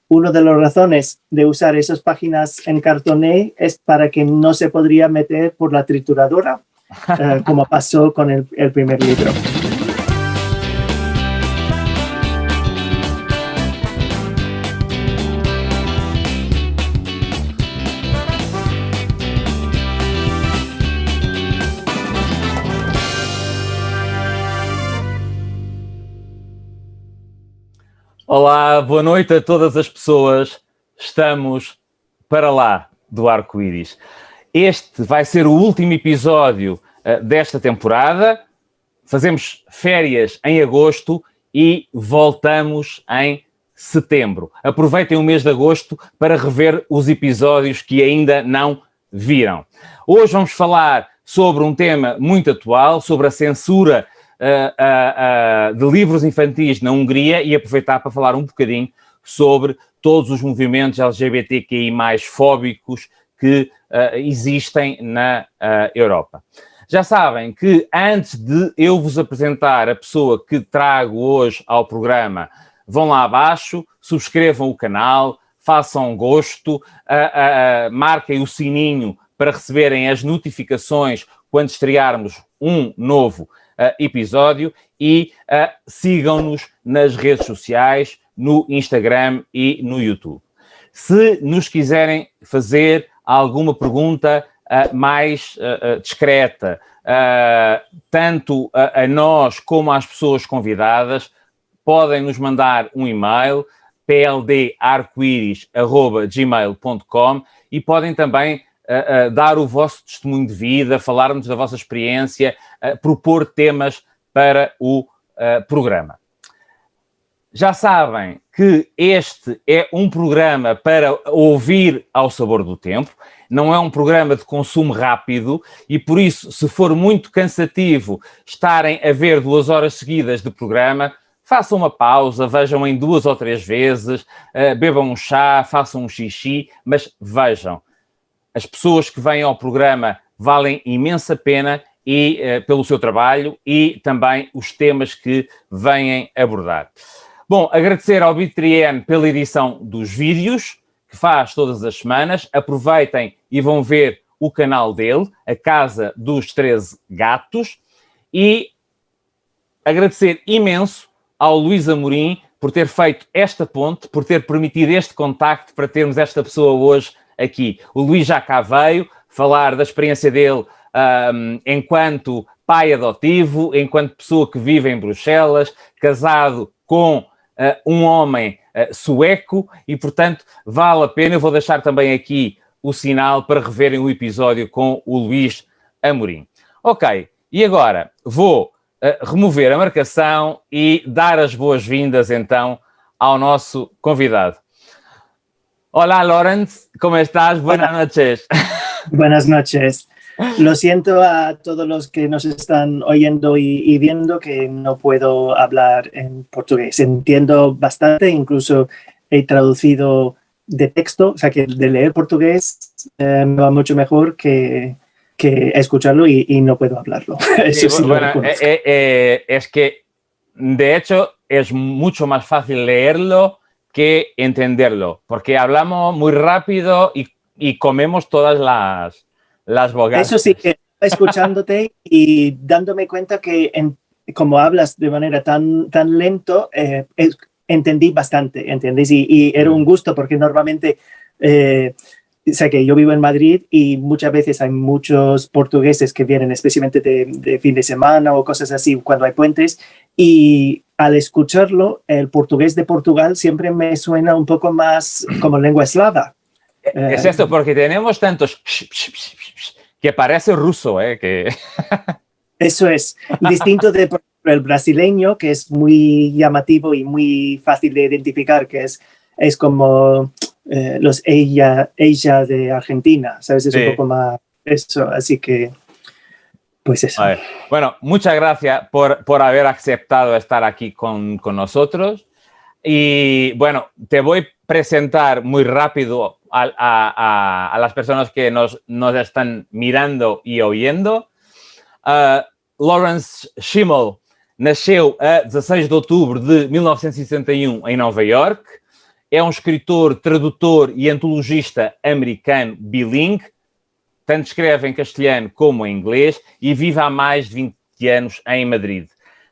una de las razones de usar esas páginas en cartoné es para que no se podría meter por la trituradora, como pasó con el primer libro. Olá, boa noite a todas as pessoas. Estamos para lá do arco-íris. Este vai ser o último episódio desta temporada. Fazemos férias em agosto e voltamos em setembro. Aproveitem o mês de agosto para rever os episódios que ainda não viram. Hoje vamos falar sobre um tema muito atual, sobre a censura de livros infantis na Hungria e aproveitar para falar um bocadinho sobre todos os movimentos LGBTQI+ fóbicos que existem na Europa. Já sabem que antes de eu vos apresentar a pessoa que trago hoje ao programa, vão lá abaixo, subscrevam o canal, façam gosto, marquem o sininho para receberem as notificações quando estrearmos um novo episódio e sigam-nos nas redes sociais, no Instagram e no YouTube. Se nos quiserem fazer alguma pergunta mais discreta, tanto a nós como às pessoas convidadas, podem nos mandar um e-mail, pldarcoiris@gmail.com, e podem também dar o vosso testemunho de vida, falar-nos da vossa experiência, propor temas para o programa. Já sabem que este é um programa para ouvir ao sabor do tempo, não é um programa de consumo rápido e, por isso, se for muito cansativo estarem a ver 2 horas seguidas de programa, façam uma pausa, vejam em 2 ou 3 vezes, bebam um chá, façam um xixi, mas vejam. As pessoas que vêm ao programa valem imensa pena e, pelo seu trabalho e também os temas que vêm abordar. Bom, agradecer ao Bitrien pela edição dos vídeos, que faz todas as semanas. Aproveitem e vão ver o canal dele, A Casa dos 13 Gatos. E agradecer imenso ao Luís Amorim por ter feito esta ponte, por ter permitido este contacto para termos esta pessoa hoje aqui. O Luís já cá veio falar da experiência dele enquanto pai adotivo, enquanto pessoa que vive em Bruxelas, casado com um homem sueco e, portanto, vale a pena. Eu vou deixar também aqui o sinal para reverem o episódio com o Luís Amorim. Ok, e agora vou remover a marcação e dar as boas-vindas, então, ao nosso convidado. Hola, Lawrence, ¿cómo estás? Buenas noches. Buenas noches. Lo siento a todos los que nos están oyendo y viendo que no puedo hablar en portugués. Entiendo bastante, incluso he traducido de texto, o sea que de leer portugués me va mucho mejor que escucharlo y no puedo hablarlo. Eso sí, bueno, es que, de hecho, es mucho más fácil leerlo que entenderlo, porque hablamos muy rápido y comemos todas las bogatas. Eso sí, que escuchándote y dándome cuenta que como hablas de manera tan lento, entendí bastante, ¿entendés? Y era un gusto porque normalmente, sé que yo vivo en Madrid y muchas veces hay muchos portugueses que vienen especialmente de fin de semana o cosas así cuando hay puentes, y al escucharlo, el portugués de Portugal siempre me suena un poco más como lengua eslava. Es esto, porque tenemos tantos que parece ruso, que... Eso es, distinto de el brasileño, que es muy llamativo y muy fácil de identificar, que es como los ella de Argentina, ¿sabes? Es un poco más eso, así que... Pues eso. Bueno, muchas gracias por haber aceptado estar aquí con nosotros. Y bueno, te voy a presentar muy rápido a las personas que nos están mirando y oyendo. Lawrence Schimmel nasceu a 16 de outubro de 1961 em Nova Iorque. é um escritor, tradutor e antologista americano bilingue, tanto escreve em castelhano como em inglês e vive há mais de 20 anos em Madrid.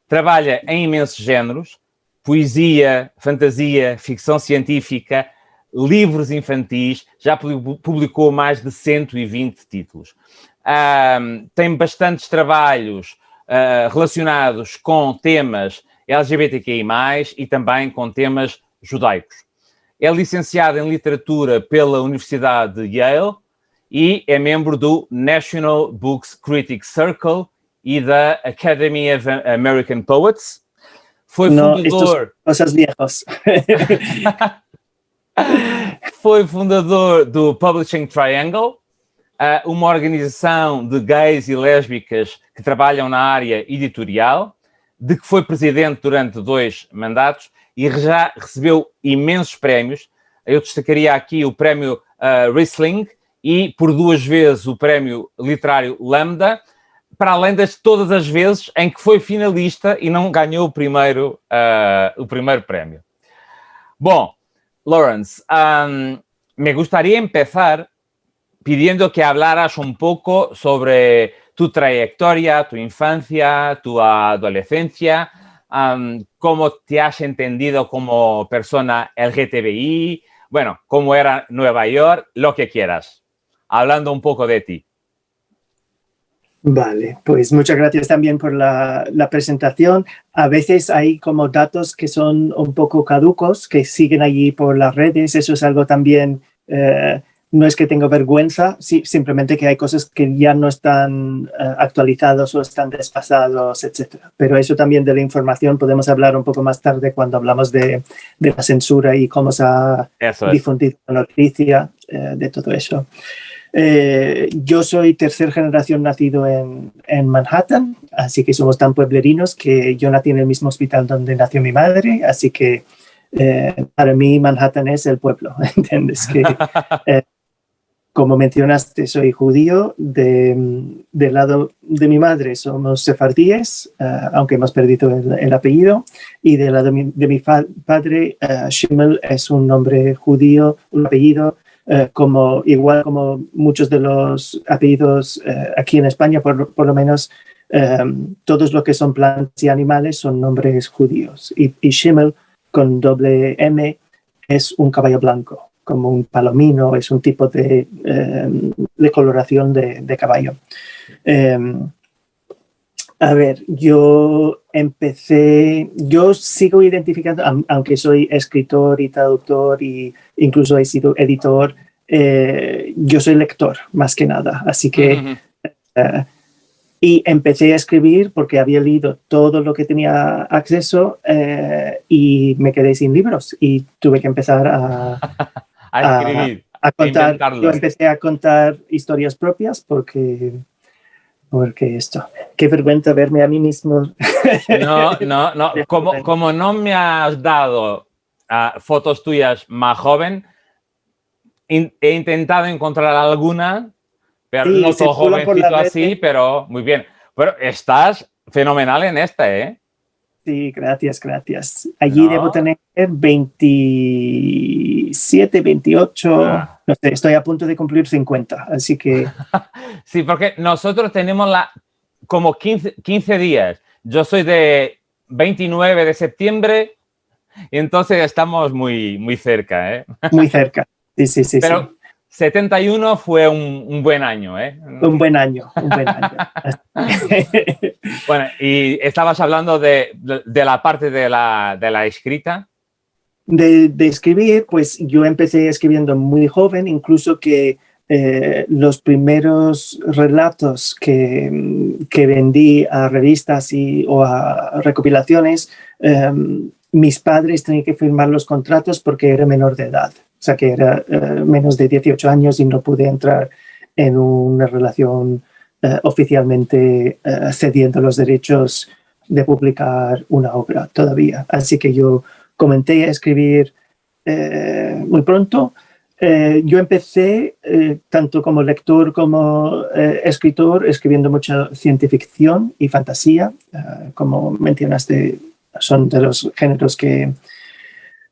Trabalha em imensos géneros, poesia, fantasia, ficção científica, livros infantis, já publicou mais de 120 títulos. Tem bastantes trabalhos relacionados com temas LGBTQI+, e também com temas judaicos. É licenciado em literatura pela Universidade de Yale e é membro do National Books Critics Circle e da Academy of American Poets. Foi fundador... Cosas viejas. Foi fundador do Publishing Triangle, uma organização de gays e lésbicas que trabalham na área editorial, de que foi presidente durante 2 mandatos e já recebeu imensos prémios. Eu destacaria aqui o prémio Riesling e, por 2 vezes, o prémio literário Lambda, para além de todas as vezes em que foi finalista e não ganhou o primeiro prémio. Bom, Lawrence, me gustaría empezar pidiendo que hablaras un poco sobre tu trayectoria, tu infancia, tu adolescencia, cómo te has entendido como persona LGTBI, bueno, cómo era Nueva York, lo que quieras, hablando un poco de ti. Vale, pues muchas gracias también por la presentación. A veces hay como datos que son un poco caducos, que siguen allí por las redes. Eso es algo también, no es que tenga vergüenza, simplemente que hay cosas que ya no están actualizados o están desfasados, etc. Pero eso también de la información podemos hablar un poco más tarde cuando hablamos de la censura y cómo se ha difundido la noticia de todo eso. Yo soy tercera generación nacido en Manhattan, así que somos tan pueblerinos que yo nací en el mismo hospital donde nació mi madre, así que para mí Manhattan es el pueblo, ¿entiendes? Que, como mencionaste, soy judío, del lado de mi madre somos sefardíes, aunque hemos perdido el apellido, y del lado de mi padre, Shimel es un nombre judío, un apellido, igual como muchos de los apellidos aquí en España, por lo menos todos los que son plantas y animales son nombres judíos. Y Shimel, con doble M, es un caballo blanco, como un palomino, es un tipo de coloración de caballo. A ver, yo sigo identificando, aunque soy escritor y traductor e incluso he sido editor, yo soy lector más que nada, así que y empecé a escribir porque había leído todo lo que tenía acceso y me quedé sin libros y tuve que empezar a escribir, a contar. Yo empecé a contar historias propias porque esto, qué vergüenza verme a mí mismo. No. Como no me has dado fotos tuyas más joven, he intentado encontrar alguna, pero sí, no todo jovencito así, pero muy bien. Pero estás fenomenal en esta, ¿eh? Sí, gracias. Allí debo tener 27, 28, no sé, estoy a punto de cumplir 50, así que... Sí, porque nosotros tenemos como 15 días. Yo soy de 29 de septiembre y entonces estamos muy cerca, ¿eh? Muy cerca, sí. Pero 71 fue un buen año, ¿eh? Un buen año. Bueno, y estabas hablando de la parte de la escrita. De escribir, pues yo empecé escribiendo muy joven, incluso que los primeros relatos que vendí a revistas o a recopilaciones, mis padres tenían que firmar los contratos porque era menor de edad. O sea, que era menos de 18 años y no pude entrar en una relación oficialmente cediendo los derechos de publicar una obra todavía. Así que yo comencé a escribir muy pronto. Yo empecé tanto como lector como escritor escribiendo mucha ciencia ficción y fantasía. Como mencionaste, son de los géneros que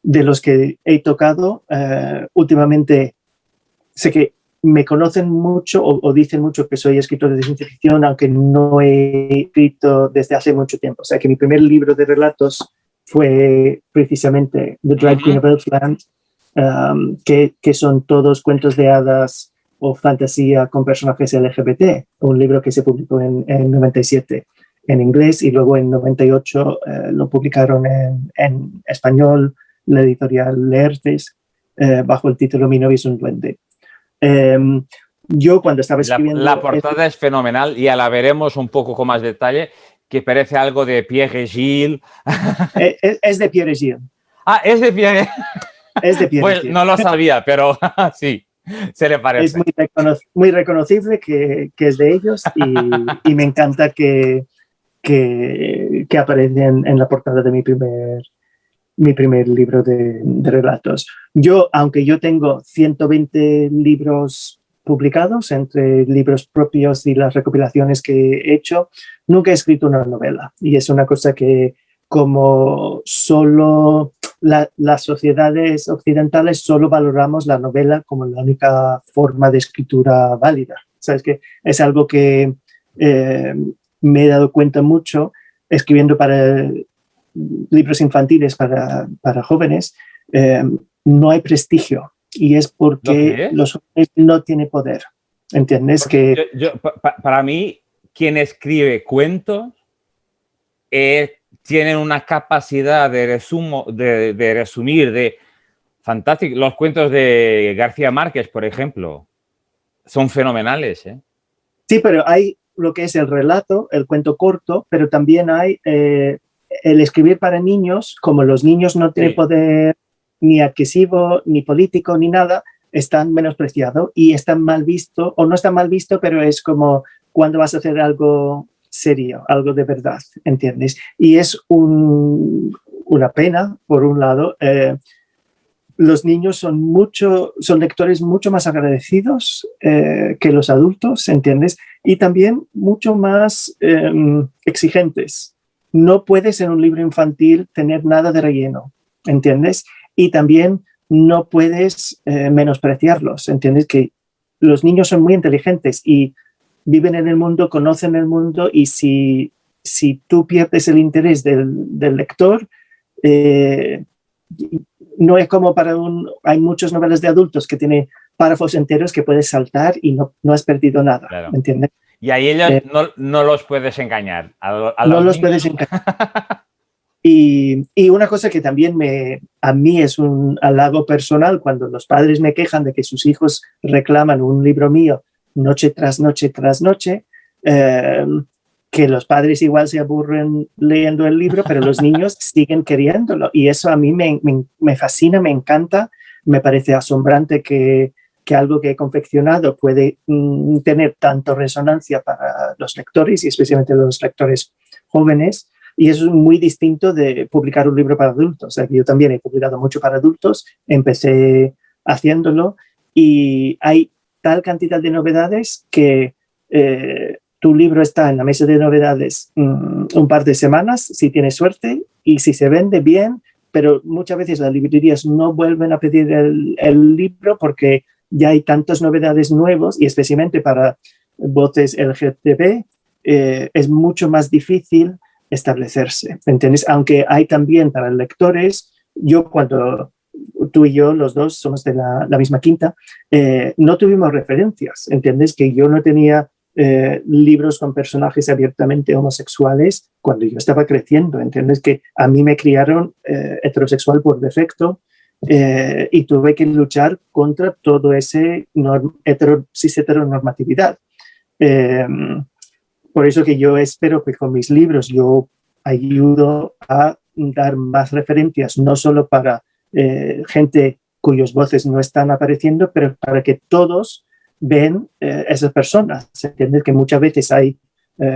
de los que he tocado, últimamente sé que me conocen mucho o dicen mucho que soy escritor de ciencia ficción, aunque no he escrito desde hace mucho tiempo. O sea, que mi primer libro de relatos fue precisamente The Drag Queen of Elfland, que son todos cuentos de hadas o fantasía con personajes LGBT, un libro que se publicó en 97 en inglés y luego en 98 lo publicaron en español, la editorial Laertes, bajo el título Mi novio es un duende. Yo cuando estaba escribiendo... La portada es fenomenal y ya la veremos un poco con más detalle, que parece algo de Pierre Gilles. Es de Pierre Gilles. Ah, es de Pierre. Es de Pierre Pues Gilles. no lo sabía, pero sí, se le parece. Es muy reconocible que es de ellos y me encanta que aparecen en la portada de mi primer libro de relatos. Aunque yo tengo 120 libros publicados, entre libros propios y las recopilaciones que he hecho, nunca he escrito una novela. Y es una cosa que, como solo las sociedades occidentales, solo valoramos la novela como la única forma de escritura válida. ¿Sabes? Que es algo que me he dado cuenta mucho escribiendo para libros infantiles para jóvenes. No hay prestigio y es porque los jóvenes no tienen poder. ¿Entiendes? Para mí, quien escribe cuentos tienen una capacidad de resumir, de fantástico. Los cuentos de García Márquez, por ejemplo, son fenomenales, ¿eh? Sí, pero hay lo que es el relato, el cuento corto, pero también hay el escribir para niños. Como los niños no tienen poder ni adquisitivo, ni político, ni nada, están menospreciados y están mal visto, o no están mal visto, pero es como cuando vas a hacer algo serio, algo de verdad, ¿entiendes? Y es una pena, por un lado. Los niños son lectores mucho más agradecidos que los adultos, ¿entiendes? Y también mucho más exigentes. No puedes en un libro infantil tener nada de relleno, ¿entiendes? Y también no puedes menospreciarlos, ¿entiendes? Que los niños son muy inteligentes y viven en el mundo, conocen el mundo, y si tú pierdes el interés del lector, no es como hay muchas novelas de adultos que tienen párrafos enteros que puedes saltar y no has perdido nada, claro. ¿Entiendes? Y ahí ellos no los puedes engañar. No los puedes engañar. Y una cosa que también a mí es un halago personal, cuando los padres me quejan de que sus hijos reclaman un libro mío noche tras noche tras noche, que los padres igual se aburren leyendo el libro, pero los niños siguen queriéndolo. Y eso a mí me fascina, me encanta. Me parece asombrante que algo que he confeccionado puede tener tanto resonancia para los lectores, y especialmente los lectores jóvenes. Y eso es muy distinto de publicar un libro para adultos. O sea, que yo también he publicado mucho para adultos, empecé haciéndolo, y hay tal cantidad de novedades que tu libro está en la mesa de novedades un par de semanas, si tienes suerte, y si se vende bien, pero muchas veces las librerías no vuelven a pedir el libro porque ya hay tantas novedades nuevas, y especialmente para voces LGTB es mucho más difícil establecerse, ¿entiendes? Aunque hay también para lectores. Cuando tú y yo, los dos, somos de la misma quinta, no tuvimos referencias, ¿entiendes? Que yo no tenía libros con personajes abiertamente homosexuales cuando yo estaba creciendo, ¿entiendes? Que a mí me criaron heterosexual por defecto, y tuve que luchar contra todo ese cis-heteronormatividad. Por eso que yo espero que con mis libros yo ayudo a dar más referencias, no solo para gente cuyas voces no están apareciendo, pero para que todos ven esas personas. Se entiende que muchas veces hay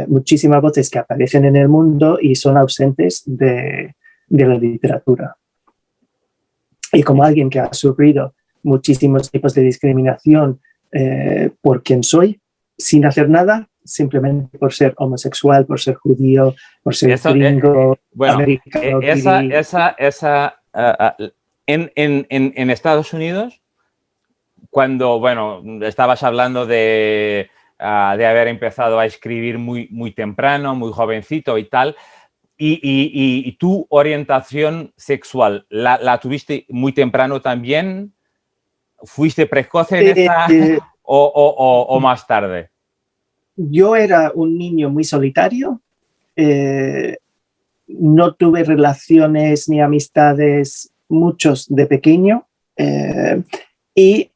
muchísimas voces que aparecen en el mundo y son ausentes de la literatura. Y como alguien que ha sufrido muchísimos tipos de discriminación por quien soy, sin hacer nada, simplemente por ser homosexual, por ser judío, por ser gringo, americano. En Estados Unidos, cuando, bueno, estabas hablando de haber empezado a escribir muy temprano, muy jovencito y tal, y tu orientación sexual, ¿la tuviste muy temprano también? ¿Fuiste precoz en esa o más tarde? Yo era un niño muy solitario, no tuve relaciones ni amistades muchos de pequeño, y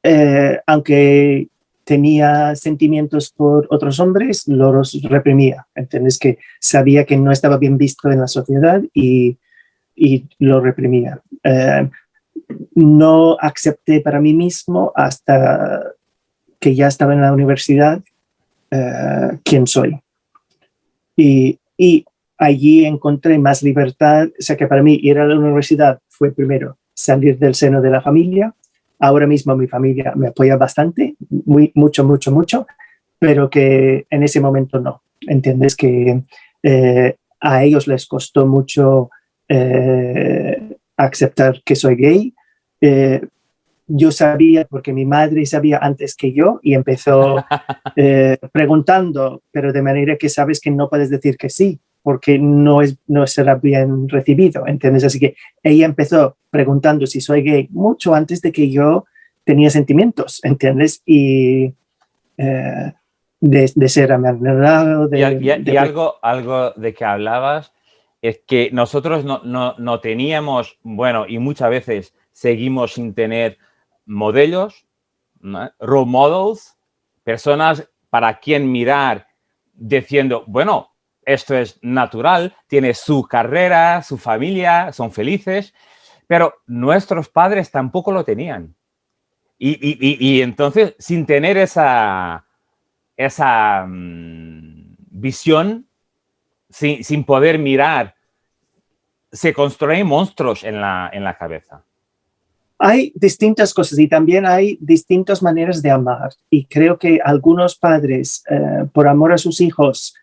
aunque tenía sentimientos por otros hombres, los reprimía. ¿Entiendes? Que sabía que no estaba bien visto en la sociedad y lo reprimía. No acepté para mí mismo hasta que ya estaba en la universidad quién soy. Y allí encontré más libertad. O sea que para mí ir a la universidad fue primero salir del seno de la familia. Ahora mismo mi familia me apoya bastante, mucho, pero que en ese momento no. ¿Entiendes? Que a ellos les costó mucho aceptar que soy gay. Yo sabía, porque mi madre sabía antes que yo y empezó preguntando, pero de manera que sabes que no puedes decir que sí, porque no será bien recibido, ¿entiendes? Así que ella empezó preguntando si soy gay mucho antes de que yo tenía sentimientos, ¿entiendes? Y de ser amargado. Y algo de que hablabas es que nosotros no teníamos, bueno, y muchas veces seguimos sin tener modelos, ¿no? Role models, personas para quien mirar diciendo, bueno, esto es natural, tiene su carrera, su familia, son felices, pero nuestros padres tampoco lo tenían. Y entonces, sin tener esa visión, sin poder mirar, se construyen monstruos en la cabeza. Hay distintas cosas y también hay distintas maneras de amar. Y creo que algunos padres, por amor a sus hijos,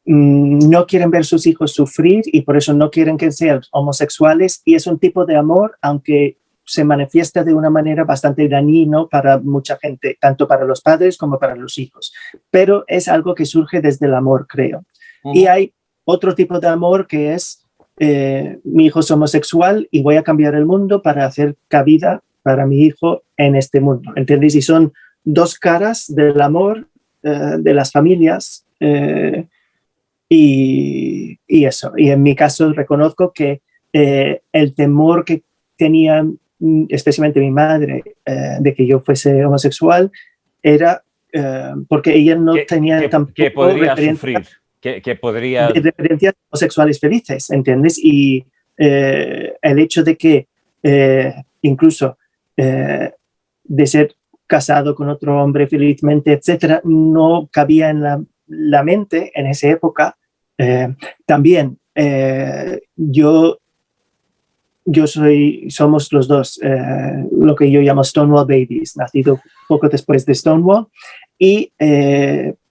no quieren ver a sus hijos sufrir y por eso no quieren que sean homosexuales. Y es un tipo de amor, aunque se manifiesta de una manera bastante dañino para mucha gente, tanto para los padres como para los hijos. Pero es algo que surge desde el amor, creo. Y hay otro tipo de amor que es mi hijo es homosexual y voy a cambiar el mundo para hacer cabida para mi hijo en este mundo. ¿Entendéis? Y son dos caras del amor de las familias y eso. Y en mi caso reconozco que el temor que tenía especialmente mi madre de que yo fuese homosexual era porque ella no tenía tampoco que podría sufrir. Que podría... de referencias homosexuales felices, ¿entiendes? Y el hecho de que incluso de ser casado con otro hombre felizmente, etcétera, no cabía en la mente en esa época. También somos los dos lo que yo llamo Stonewall Babies, nacido poco después de Stonewall, y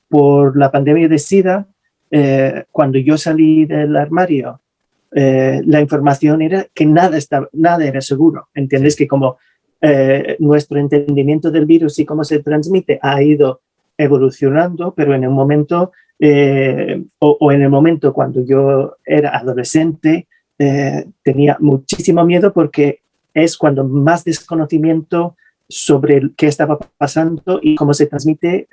por la pandemia de SIDA, cuando yo salí del armario, la información era que nada era seguro. ¿Entiendes? Que como nuestro entendimiento del virus y cómo se transmite ha ido evolucionando, pero en un momento o en el momento cuando yo era adolescente, tenía muchísimo miedo porque es cuando más desconocimiento sobre qué estaba pasando y cómo se transmite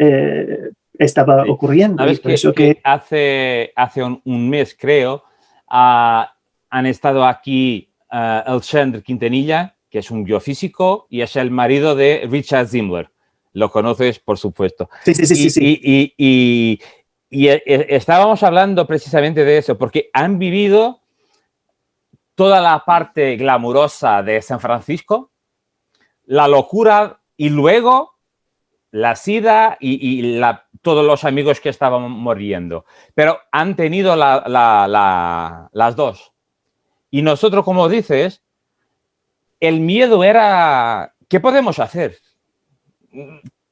estaba ocurriendo. ¿Sabes que hace un mes, creo, han estado aquí Alexandre Quintanilla, que es un biofísico y es el marido de Richard Zimbler. Lo conoces, por supuesto. Sí. Y estábamos hablando precisamente de eso, porque han vivido toda la parte glamurosa de San Francisco, la locura y luego la SIDA y todos los amigos que estaban muriendo. Pero han tenido las dos. Y nosotros, como dices, el miedo era, ¿qué podemos hacer?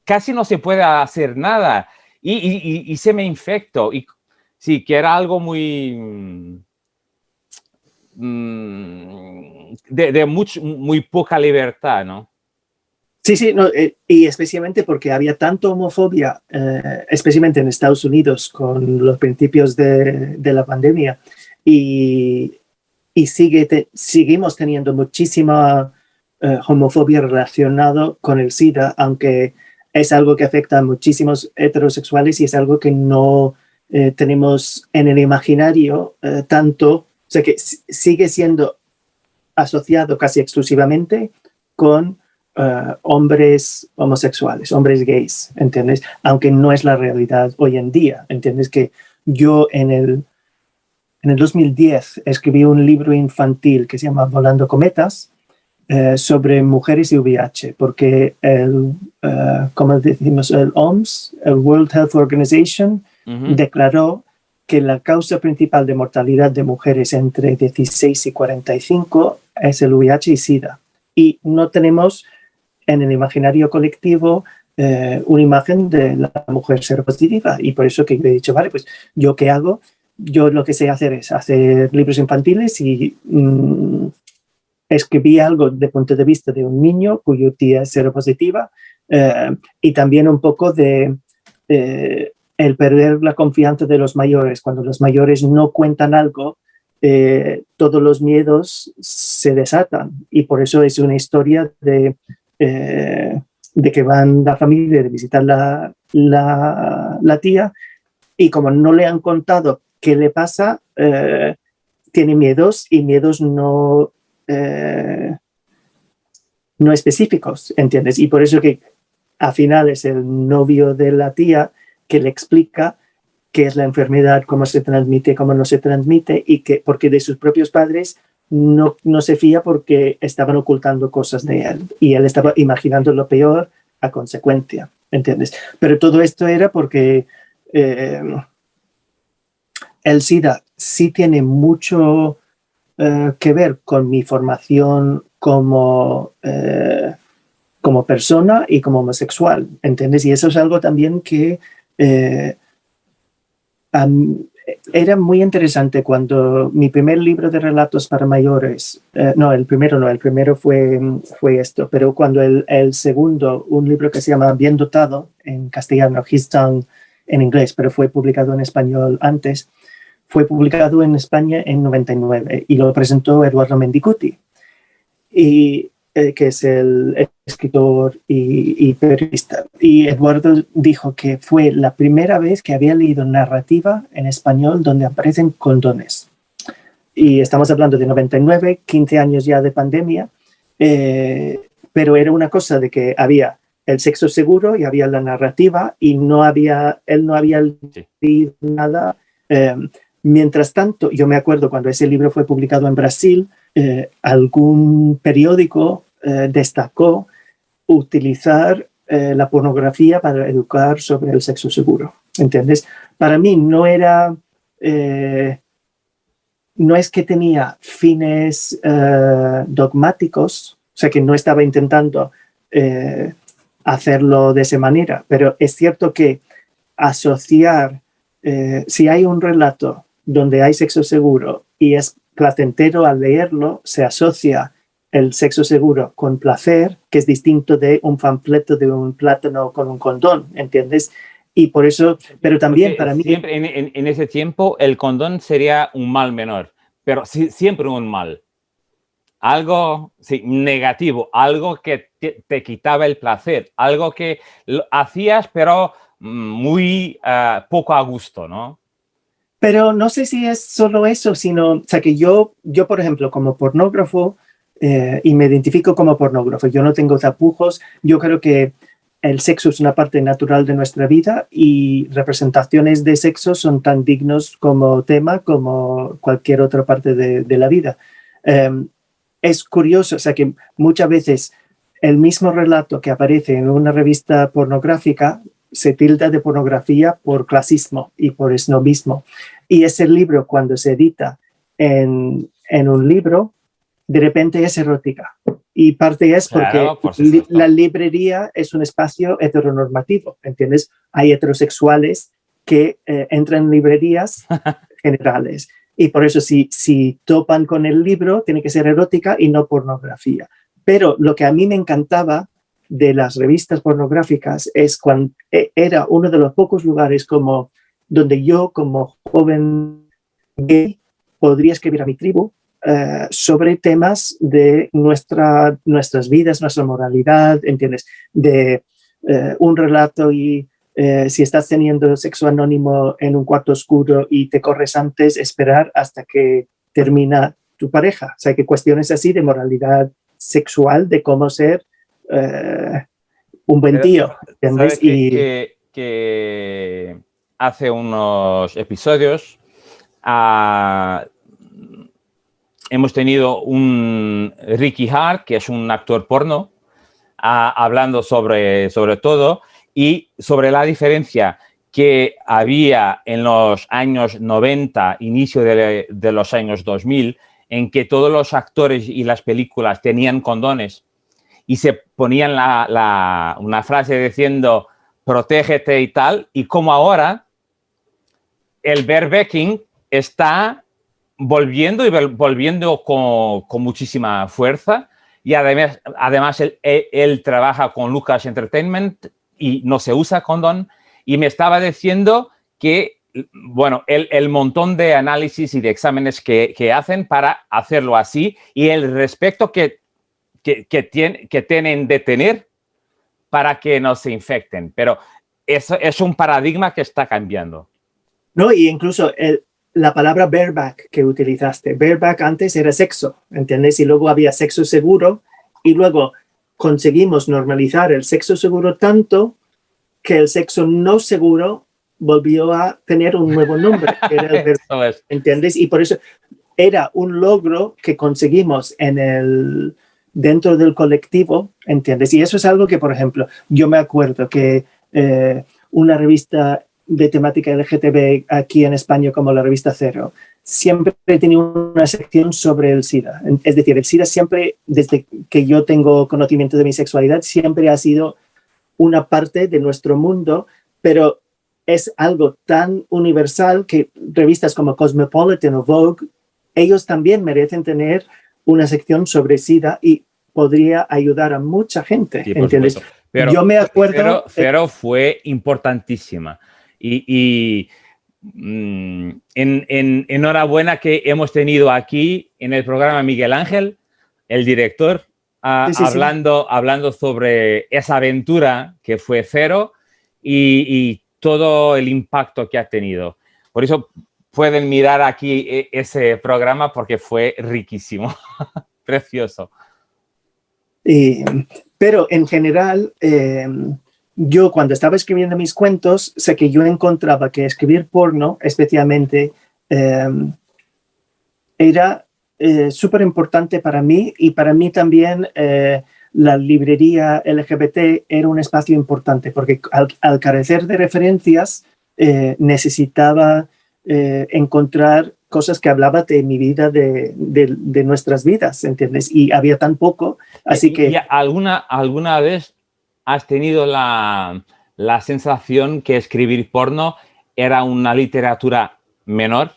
Casi no se puede hacer nada. Y se me infectó. Y sí, que era algo muy... muy poca libertad, ¿no? Sí, no, y especialmente porque había tanta homofobia, especialmente en Estados Unidos con los principios de la pandemia, y seguimos teniendo muchísima homofobia relacionada con el SIDA, aunque es algo que afecta a muchísimos heterosexuales y es algo que no tenemos en el imaginario tanto, o sea que sigue siendo asociado casi exclusivamente con hombres homosexuales, hombres gays, ¿entiendes? Aunque no es la realidad hoy en día, ¿entiendes? Que yo en el 2010 escribí un libro infantil que se llama Volando Cometas sobre mujeres y VIH, porque como decimos, el OMS, el World Health Organization, declaró que la causa principal de mortalidad de mujeres entre 16 y 45 es el VIH y SIDA. Y no tenemos en el imaginario colectivo una imagen de la mujer seropositiva. Y por eso que yo he dicho, vale, pues ¿yo qué hago? Yo lo que sé hacer es hacer libros infantiles y escribí algo de punto de vista de un niño cuyo tía es seropositiva y también un poco de el perder la confianza de los mayores. Cuando los mayores no cuentan algo, todos los miedos se desatan y por eso es una historia de que van la familia de visitar la tía y como no le han contado qué le pasa, tiene miedos y miedos no específicos, ¿entiendes? Y por eso que al final es el novio de la tía que le explica qué es la enfermedad, cómo se transmite, cómo no se transmite y que porque de sus propios padres no se fía porque estaban ocultando cosas de él y él estaba imaginando lo peor a consecuencia, ¿entiendes? Pero todo esto era porque el SIDA sí tiene mucho que ver con mi formación como persona y como homosexual, ¿entiendes? Y eso es algo también que era muy interesante cuando mi primer libro de relatos para mayores, el primero fue esto, pero cuando el segundo, un libro que se llama Bien Dotado, en castellano, His Tongue en inglés, pero fue publicado en español antes, fue publicado en España en 99 y lo presentó Eduardo Mendicuti, que es el escritor y periodista. Y Eduardo dijo que fue la primera vez que había leído narrativa en español donde aparecen condones. Y estamos hablando de 99, 15 años ya de pandemia, pero era una cosa de que había el sexo seguro y había la narrativa y él no había leído nada. Mientras tanto, yo me acuerdo cuando ese libro fue publicado en Brasil, algún periódico destacó utilizar la pornografía para educar sobre el sexo seguro, ¿entiendes? Para mí no era, no es que tenía fines dogmáticos, o sea que no estaba intentando hacerlo de esa manera, pero es cierto que asociar, si hay un relato donde hay sexo seguro y es placentero al leerlo, se asocia el sexo seguro con placer, que es distinto de un panfleto de un plátano con un condón, ¿entiendes? Y por eso, pero también porque para mí... Siempre en ese tiempo el condón sería un mal menor, pero siempre un mal. Algo negativo, algo que te quitaba el placer, algo que hacías pero muy poco a gusto, ¿no? Pero no sé si es solo eso, sino, o sea, que yo por ejemplo, como pornógrafo, y me identifico como pornógrafo, yo no tengo tapujos, yo creo que el sexo es una parte natural de nuestra vida y representaciones de sexo son tan dignos como tema como cualquier otra parte de la vida. Es curioso, o sea, que muchas veces el mismo relato que aparece en una revista pornográfica se tilda de pornografía por clasismo y por snobismo. Y ese libro, cuando se edita en un libro, de repente es erótica. Y parte es porque claro, por la librería es un espacio heteronormativo, ¿entiendes? Hay heterosexuales que entran en librerías generales Y por eso si topan con el libro, tiene que ser erótica y no pornografía. Pero lo que a mí me encantaba de las revistas pornográficas es cuando era uno de los pocos lugares donde yo, como joven gay, podría escribir a mi tribu sobre temas de nuestras vidas, nuestra moralidad, ¿entiendes? De un relato y si estás teniendo sexo anónimo en un cuarto oscuro y te corres antes, esperar hasta que termina tu pareja. O sea, que cuestiones así de moralidad sexual, de cómo ser un buen tío, ¿entiendes? Que hace unos episodios hemos tenido un Ricky Hart, que es un actor porno, hablando sobre todo y sobre la diferencia que había en los años 90, inicio de los años 2000, en que todos los actores y las películas tenían condones y se ponían una frase diciendo protégete y tal, y como ahora el barebacking está volviendo con muchísima fuerza, y además él trabaja con Lucas Entertainment y no se usa condón, y me estaba diciendo que, bueno, el montón de análisis y de exámenes que hacen para hacerlo así y el respeto que tienen de tener para que no se infecten. Pero eso es un paradigma que está cambiando. No, y incluso la palabra bareback que utilizaste. Bareback antes era sexo, ¿entiendes? Y luego había sexo seguro y luego conseguimos normalizar el sexo seguro tanto que el sexo no seguro volvió a tener un nuevo nombre, que era el bareback, ¿entiendes? Y por eso era un logro que conseguimos dentro del colectivo, ¿entiendes? Y eso es algo que, por ejemplo, yo me acuerdo que una revista de temática LGTB aquí en España, como la revista Cero, siempre tenía una sección sobre el SIDA. Es decir, el SIDA siempre, desde que yo tengo conocimiento de mi sexualidad, siempre ha sido una parte de nuestro mundo, pero es algo tan universal que revistas como Cosmopolitan o Vogue, ellos también merecen tener una sección sobre SIDA y podría ayudar a mucha gente, sí, ¿entiendes? Pero yo me acuerdo... Cero fue importantísima. Y enhorabuena que hemos tenido aquí en el programa Miguel Ángel, el director, hablando sobre esa aventura que fue Cero y todo el impacto que ha tenido. Por eso pueden mirar aquí ese programa porque fue riquísimo, precioso. Pero en general... yo cuando estaba escribiendo mis cuentos, sé que yo encontraba que escribir porno, especialmente, era súper importante para mí, y para mí también la librería LGBT era un espacio importante, porque al carecer de referencias necesitaba encontrar cosas que hablaban de mi vida, de nuestras vidas, ¿entiendes? Y había tan poco, así que... ¿Y alguna vez has tenido la sensación que escribir porno era una literatura menor?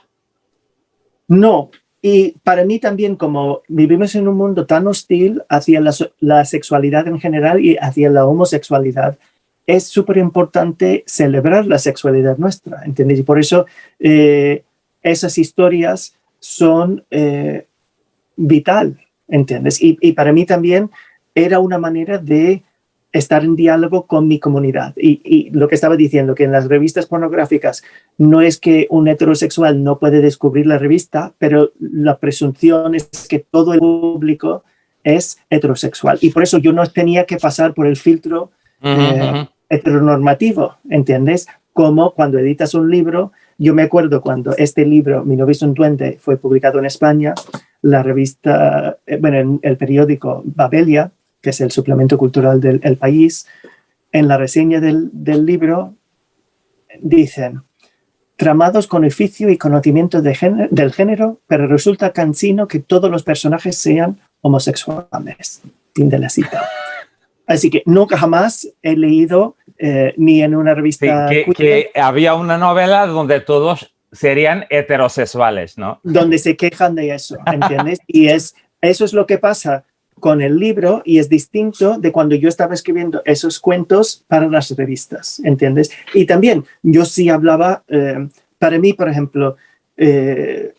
No, y para mí también, como vivimos en un mundo tan hostil hacia la sexualidad en general y hacia la homosexualidad, es súper importante celebrar la sexualidad nuestra, ¿entiendes? Y por eso esas historias son vital, ¿entiendes? Y para mí también era una manera de estar en diálogo con mi comunidad. Y lo que estaba diciendo, que en las revistas pornográficas no es que un heterosexual no puede descubrir la revista, pero la presunción es que todo el público es heterosexual. Y por eso yo no tenía que pasar por el filtro heteronormativo, ¿entiendes? Como cuando editas un libro. Yo me acuerdo cuando este libro, Mi novio es un duende, fue publicado en España, la revista, el periódico Babelia, que es el suplemento cultural del El País, en la reseña del libro dicen: tramados con oficio y conocimiento del género, pero resulta cansino que todos los personajes sean homosexuales. Fin de la cita. Así que nunca jamás he leído ni en una revista... Sí, que había una novela donde todos serían heterosexuales, ¿no? Donde se quejan de eso, ¿entiendes? Y eso es lo que pasa con el libro y es distinto de cuando yo estaba escribiendo esos cuentos para las revistas, ¿entiendes? Y también yo sí hablaba, para mí, por ejemplo, el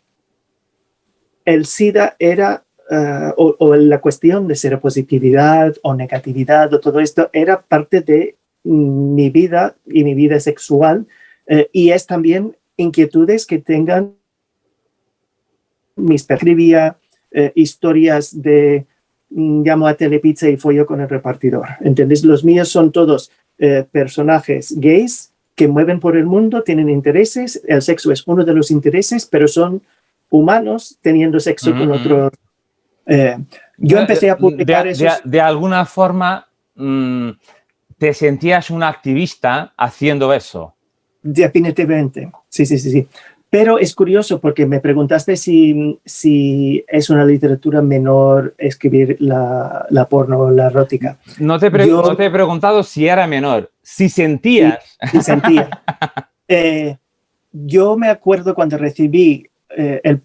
SIDA era, o la cuestión de seropositividad o negatividad o todo esto era parte de mi vida y mi vida sexual, y es también inquietudes que tengan mis escribía historias de llamo a Telepizza y follo con el repartidor. ¿Entendés? Los míos son todos personajes gays que mueven por el mundo, tienen intereses, el sexo es uno de los intereses, pero son humanos teniendo sexo con otros. Yo empecé a publicar de alguna forma, ¿te sentías un activista haciendo eso? Definitivamente, sí. Pero es curioso porque me preguntaste si es una literatura menor escribir la porno, la erótica. No te he preguntado si era menor, si sentías. Sí, sentía. Yo me acuerdo cuando recibí la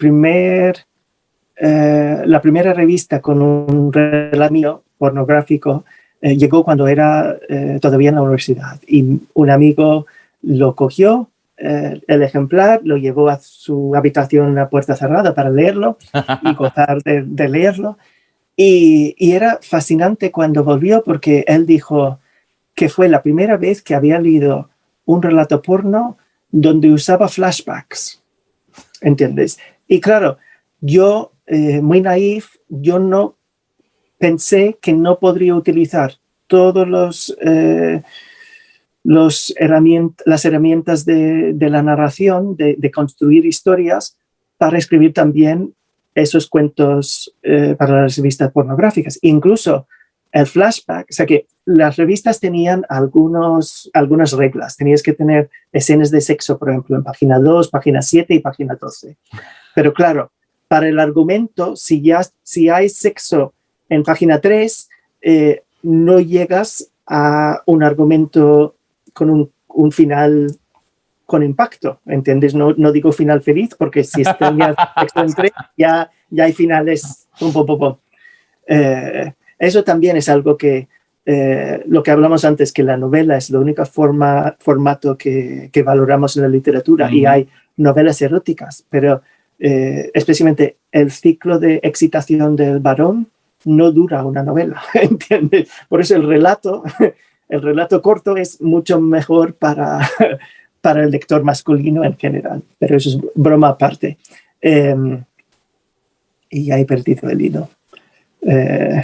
primera revista con un relato mío pornográfico, llegó cuando era todavía en la universidad y un amigo lo cogió, el ejemplar, lo llevó a su habitación a puerta cerrada para leerlo y gozar de leerlo. Y era fascinante cuando volvió porque él dijo que fue la primera vez que había leído un relato porno donde usaba flashbacks, ¿entiendes? Y claro, yo, muy naif, yo no pensé que no podría utilizar todos las herramientas de la narración, de construir historias, para escribir también esos cuentos para las revistas pornográficas. Incluso el flashback, o sea que las revistas tenían algunas reglas. Tenías que tener escenas de sexo, por ejemplo, en página 2, página 7 y página 12. Pero claro, para el argumento, si hay sexo en página 3, no llegas a un argumento con un final con impacto, ¿entiendes? No digo final feliz, porque si está en 3, ya hay finales. Eso también es algo que, lo que hablamos antes, que la novela es la única formato que valoramos en la literatura, y hay novelas eróticas, pero especialmente el ciclo de excitación del varón no dura una novela, ¿entiendes? Por eso el relato corto es mucho mejor para el lector masculino en general, pero eso es broma aparte. Y ya he perdido el hilo.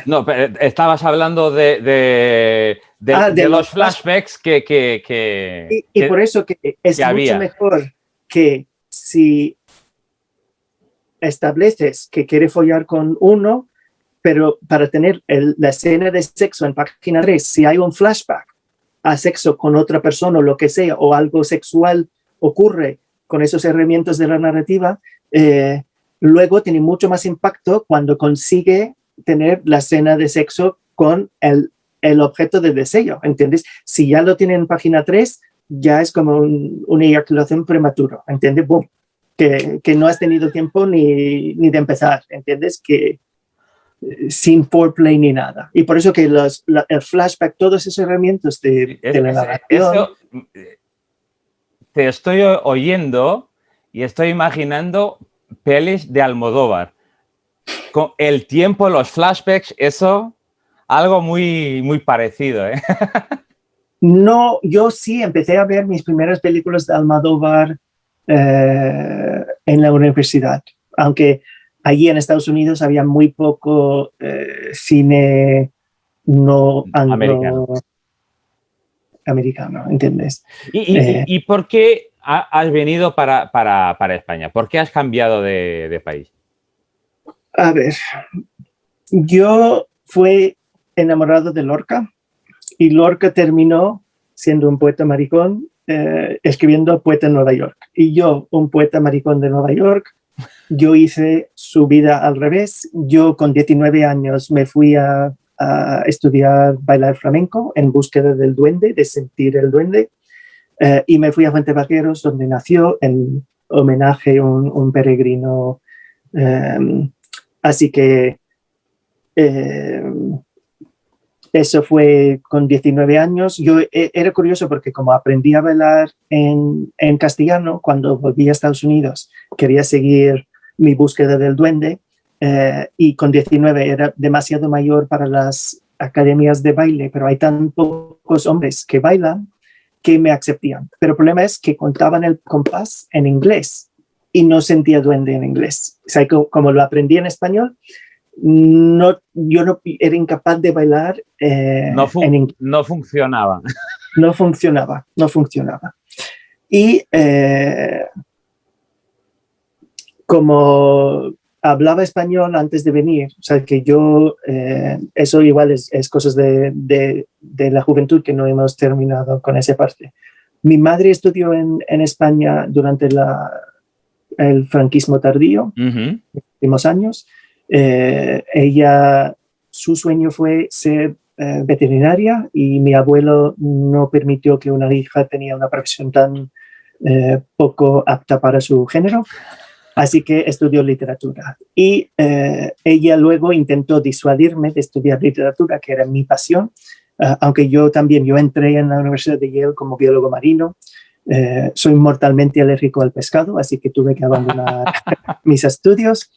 No, pero estabas hablando de los flashbacks que por eso que es mucho había. mejor que si estableces que quiere follar con uno, pero para tener la escena de sexo en página 3, si hay un flashback a sexo con otra persona o lo que sea, o algo sexual ocurre con esos herramientas de la narrativa, luego tiene mucho más impacto cuando consigue tener la escena de sexo con el objeto de deseo, ¿entiendes? Si ya lo tiene en página 3, ya es como una eyaculación prematura, ¿entiendes? Boom. Que no has tenido tiempo ni de empezar, ¿entiendes? Que sin foreplay ni nada. Y por eso que el flashback, todos esos herramientas de la narración... Te estoy oyendo y estoy imaginando pelis de Almodóvar. Con el tiempo, los flashbacks, eso, algo muy, muy parecido, ¿eh? No, yo sí empecé a ver mis primeras películas de Almodóvar en la universidad, aunque allí en Estados Unidos había muy poco cine no americano, ¿entiendes? ¿Y por qué has venido para España? ¿Por qué has cambiado de país? A ver, yo fui enamorado de Lorca, y Lorca terminó siendo un poeta maricón, escribiendo Poeta en Nueva York. Y yo, un poeta maricón de Nueva York, yo hice su vida al revés. Yo con 19 años me fui a estudiar bailar flamenco en búsqueda del duende, de sentir el duende, y me fui a Fuentevaqueros, donde nació, en homenaje, un peregrino. Así que eso fue con 19 años. Yo era curioso porque como aprendí a bailar en castellano, cuando volví a Estados Unidos, quería seguir mi búsqueda del duende, y con 19 era demasiado mayor para las academias de baile, pero hay tan pocos hombres que bailan que me aceptaban. Pero el problema es que contaban el compás en inglés y no sentía duende en inglés. O sea, como lo aprendí en español, yo no era incapaz de bailar en inglés. No funcionaba. No funcionaba. Y como hablaba español antes de venir, o sea, que yo, eso igual es cosas de la juventud que no hemos terminado con esa parte. Mi madre estudió en España durante el franquismo tardío, en los últimos años. Su sueño fue ser veterinaria y mi abuelo no permitió que una hija tenía una profesión tan poco apta para su género. Así que estudió literatura y ella luego intentó disuadirme de estudiar literatura, que era mi pasión, aunque yo entré en la Universidad de Yale como biólogo marino. Soy mortalmente alérgico al pescado, así que tuve que abandonar mis estudios.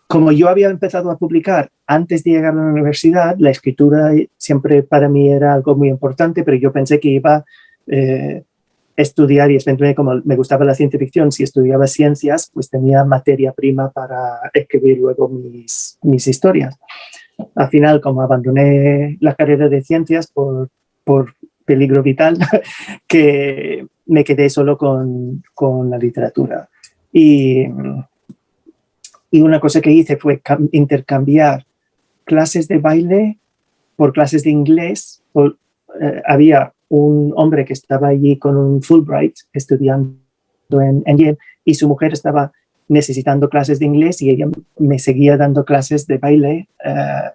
Como yo había empezado a publicar antes de llegar a la universidad, la escritura siempre para mí era algo muy importante, pero yo pensé que iba estudiar, y como me gustaba la ciencia ficción, si estudiaba ciencias, pues tenía materia prima para escribir luego mis historias. Al final, como abandoné la carrera de ciencias por peligro vital, que me quedé solo con la literatura. Y una cosa que hice fue intercambiar clases de baile por clases de inglés. Había un hombre que estaba allí con un Fulbright estudiando en Yale, y su mujer estaba necesitando clases de inglés y ella me seguía dando clases de baile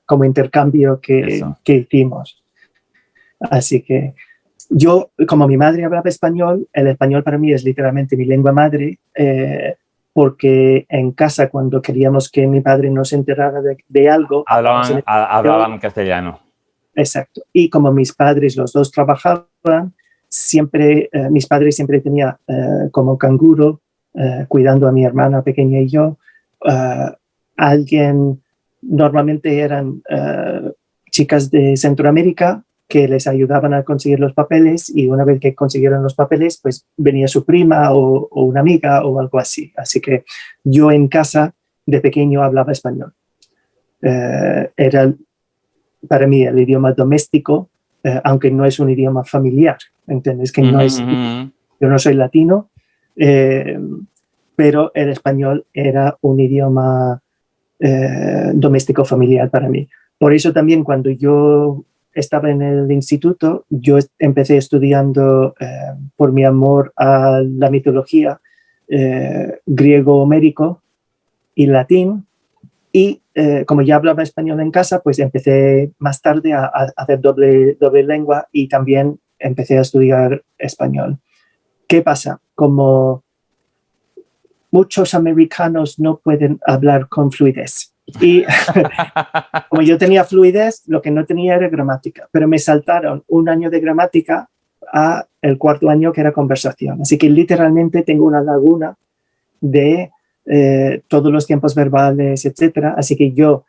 como intercambio que hicimos. Así que yo, como mi madre hablaba español, el español para mí es literalmente mi lengua madre, porque en casa, cuando queríamos que mi padre no se enterara de algo, hablaban castellano. Exacto. Y como mis padres los dos trabajaban, mis padres siempre tenían como canguro, cuidando a mi hermana pequeña y yo, normalmente eran chicas de Centroamérica que les ayudaban a conseguir los papeles, y una vez que consiguieron los papeles, pues venía su prima o una amiga o algo así. Así que yo en casa de pequeño hablaba español. Era para mí el idioma doméstico, aunque no es un idioma familiar, ¿entiendes? Que no es, yo no soy latino, pero el español era un idioma doméstico familiar para mí. Por eso también cuando yo estaba en el instituto, yo empecé estudiando por mi amor a la mitología, griego homérico y latín. Y como ya hablaba español en casa, pues empecé más tarde a hacer doble lengua, y también empecé a estudiar español. ¿Qué pasa? Como muchos americanos no pueden hablar con fluidez. Y como yo tenía fluidez, lo que no tenía era gramática. Pero me saltaron un año de gramática a el cuarto año, que era conversación. Así que literalmente tengo una laguna de todos los tiempos verbales, etcétera. Así que yo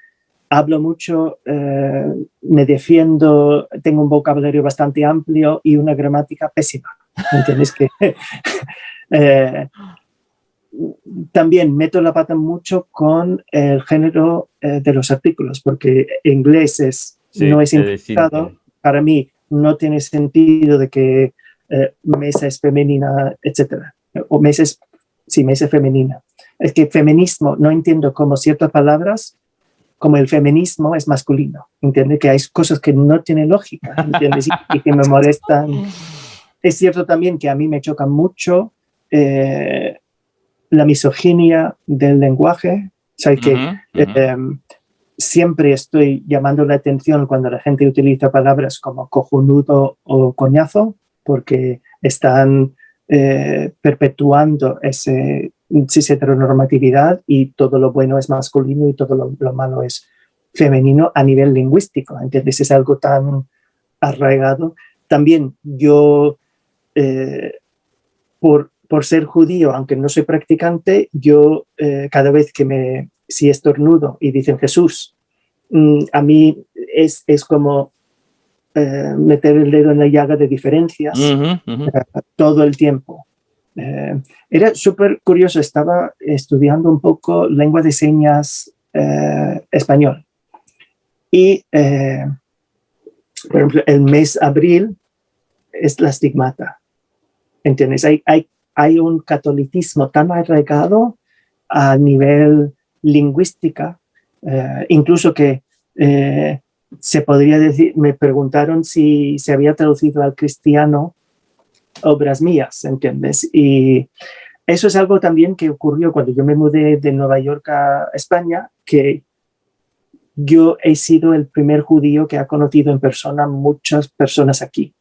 hablo mucho, me defiendo, tengo un vocabulario bastante amplio y una gramática pésima. ¿Entiendes? Que también meto la pata mucho con el género de los artículos, porque inglés no es implicado. Para mí no tiene sentido de que mesa es femenina, etcétera. O mesa es femenina. Es que feminismo, no entiendo cómo ciertas palabras, como el feminismo, es masculino. ¿Entiendes? Que hay cosas que no tienen lógica, ¿entiendes? y que me molestan. Es cierto también que a mí me choca mucho la misoginia del lenguaje. O sea, que siempre estoy llamando la atención cuando la gente utiliza palabras como cojonudo o coñazo, porque están perpetuando esa heteronormatividad y todo lo bueno es masculino y todo lo malo es femenino a nivel lingüístico, ¿entiendes? Es algo tan arraigado. También yo, por ser judío, aunque no soy practicante, yo cada vez que si estornudo y dicen Jesús, a mí es como meter el dedo en la llaga de diferencias todo el tiempo. Era súper curioso, estaba estudiando un poco lengua de señas español y, por ejemplo, el mes abril es la stigmata, ¿entiendes? Hay un catolicismo tan arraigado a nivel lingüística, incluso que se podría decir, me preguntaron si se había traducido al cristiano obras mías, ¿entiendes? Y eso es algo también que ocurrió cuando yo me mudé de Nueva York a España, que yo he sido el primer judío que ha conocido en persona muchas personas aquí.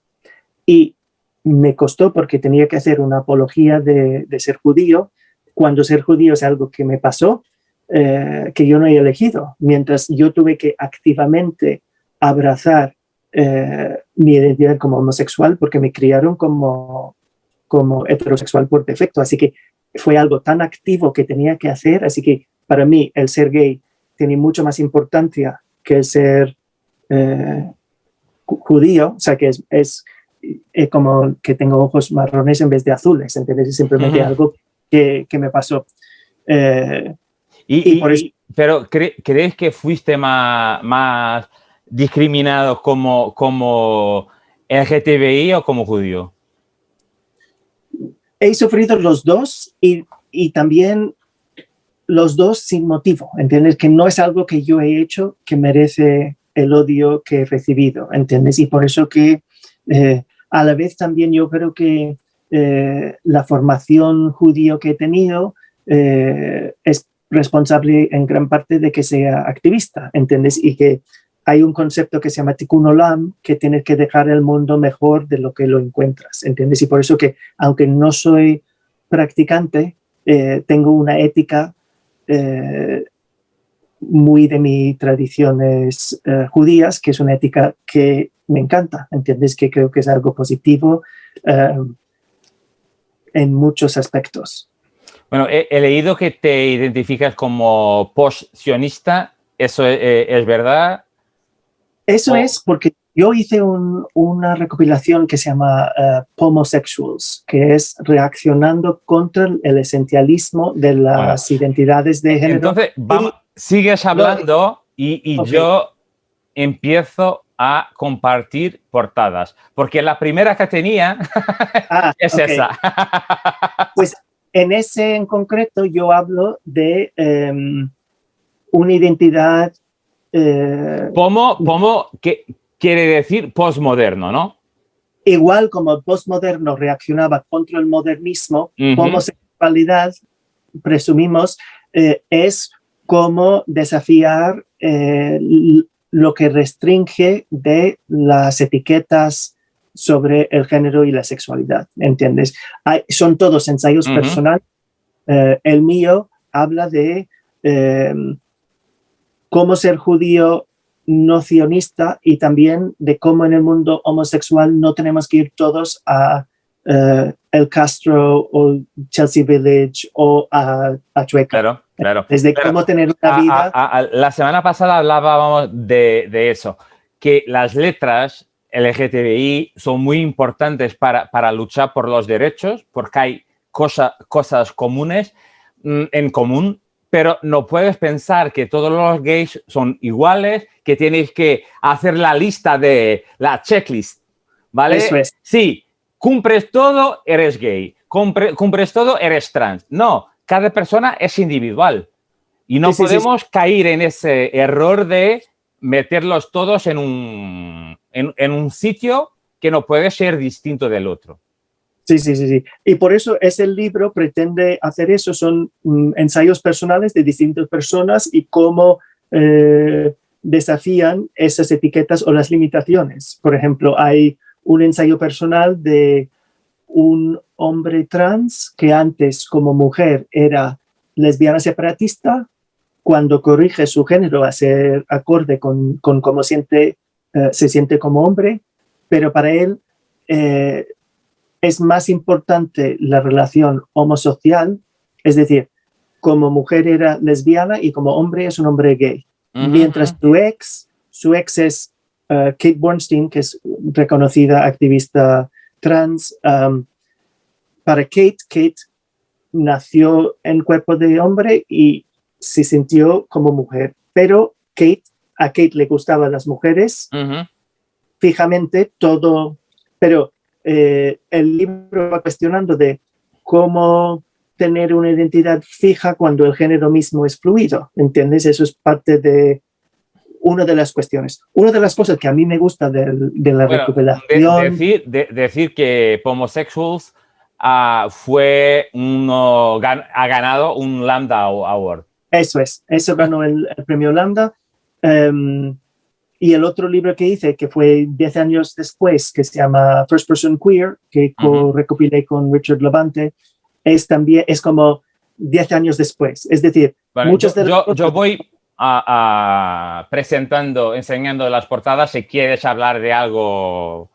Y me costó porque tenía que hacer una apología de ser judío, cuando ser judío es algo que me pasó, que yo no he elegido, mientras yo tuve que activamente abrazar mi identidad como homosexual porque me criaron como heterosexual por defecto, así que fue algo tan activo que tenía que hacer, así que para mí el ser gay tiene mucho más importancia que el ser judío, o sea que es como que tengo ojos marrones en vez de azules, ¿entendés? Es simplemente algo que me pasó. Y por eso, pero ¿crees que fuiste más discriminado como LGTBI o como judío? He sufrido los dos y también los dos sin motivo, ¿entiendes? Que no es algo que yo he hecho que merece el odio que he recibido, ¿entiendes? Y por eso que a la vez también yo creo que la formación judío que he tenido es responsable en gran parte de que sea activista, ¿entiendes? Y que hay un concepto que se llama tikkun olam, que tienes que dejar el mundo mejor de lo que lo encuentras, ¿entiendes? Y por eso que, aunque no soy practicante, tengo una ética muy de mis tradiciones judías, que es una ética que me encanta, ¿entiendes? Que creo que es algo positivo en muchos aspectos. Bueno, he leído que te identificas como post-sionista. ¿Eso es verdad? Eso es porque yo hice una recopilación que se llama Homosexuals, que es reaccionando contra el esencialismo de las identidades de género. Entonces, sigues hablando y okay. Yo empiezo a compartir portadas, porque la primera que tenía es okay. Esa. Pues en ese en concreto yo hablo de una identidad... Pomo que quiere decir posmoderno, ¿no? Igual como el posmoderno reaccionaba contra el modernismo, homosexualidad, presumimos, es como desafiar lo que restringe de las etiquetas sobre el género y la sexualidad, ¿entiendes? Son todos ensayos personales. El mío habla de cómo ser judío no cionista y también de cómo en el mundo homosexual no tenemos que ir todos a El Castro o Chelsea Village o a Chueca. Claro. Desde cómo tener una vida... La semana pasada hablábamos de eso, que las letras LGTBI son muy importantes para luchar por los derechos, porque hay cosas comunes en común, pero no puedes pensar que todos los gays son iguales, que tienes que hacer la lista de la checklist, ¿vale? Eso es. Sí, cumples todo, eres gay. Cumples todo, eres trans. No, cada persona es individual. Y no podemos caer en ese error de meterlos todos en un sitio que no puede ser distinto del otro. Sí. Y por eso ese libro pretende hacer eso. Son ensayos personales de distintas personas y cómo desafían esas etiquetas o las limitaciones. Por ejemplo, hay un ensayo personal de un hombre trans que antes como mujer era lesbiana separatista, cuando corrige su género a ser acorde con cómo se siente como hombre, pero para él es más importante la relación homosocial, es decir, como mujer era lesbiana y como hombre es un hombre gay. Mientras su ex es Kate Bornstein, que es reconocida activista trans. Para Kate nació en cuerpo de hombre y se sintió como mujer, pero a Kate le gustaban las mujeres fijamente todo, pero el libro va cuestionando de cómo tener una identidad fija cuando el género mismo es fluido, ¿entiendes? Eso es parte de una de las cuestiones. Una de las cosas que a mí me gusta de la recopilación... Decir que Homosexuals ha ganado un Lambda Award. Eso ganó el premio Lambda. Y el otro libro que hice, que fue 10 años después, que se llama First Person Queer, que recopilé con Richard Levante, es como 10 años después. Es decir, bueno, yo voy enseñando las portadas. Si quieres hablar de algo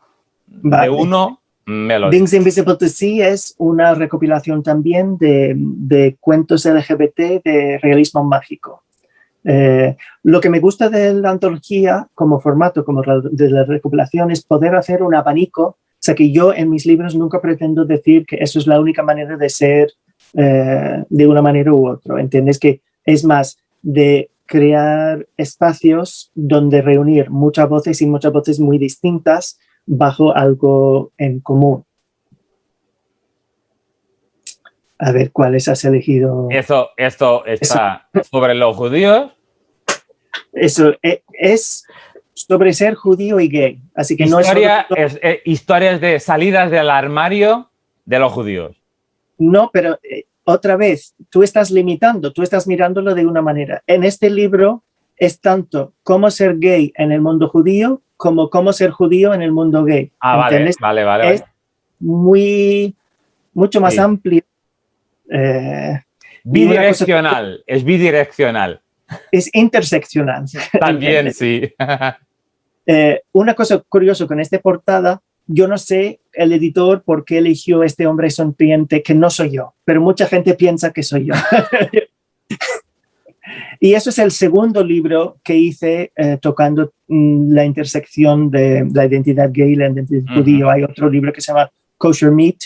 de uno, me lo Things Invisible to See es una recopilación también de cuentos LGBT de realismo mágico. Lo que me gusta de la antología como formato, como de la recopilación, es poder hacer un abanico. O sea, que yo en mis libros nunca pretendo decir que eso es la única manera de ser de una manera u otra. ¿Entiendes? Que es más de crear espacios donde reunir muchas voces y muchas voces muy distintas bajo algo en común. A ver, ¿cuáles has elegido? Esto está sobre los judíos. Eso es sobre ser judío y gay. Así que historias de salidas del armario de los judíos. No, pero otra vez, tú estás mirándolo de una manera. En este libro es tanto cómo ser gay en el mundo judío como cómo ser judío en el mundo gay. Vale. Es mucho más amplio. Bidireccional, es bidireccional. Es interseccional. También, sí. Una cosa curiosa con esta portada, yo no sé el editor por qué eligió este hombre sonriente que no soy yo, pero mucha gente piensa que soy yo. Y eso es el segundo libro que hice tocando la intersección de la identidad gay y la identidad judío. Hay otro libro que se llama Kosher Meat,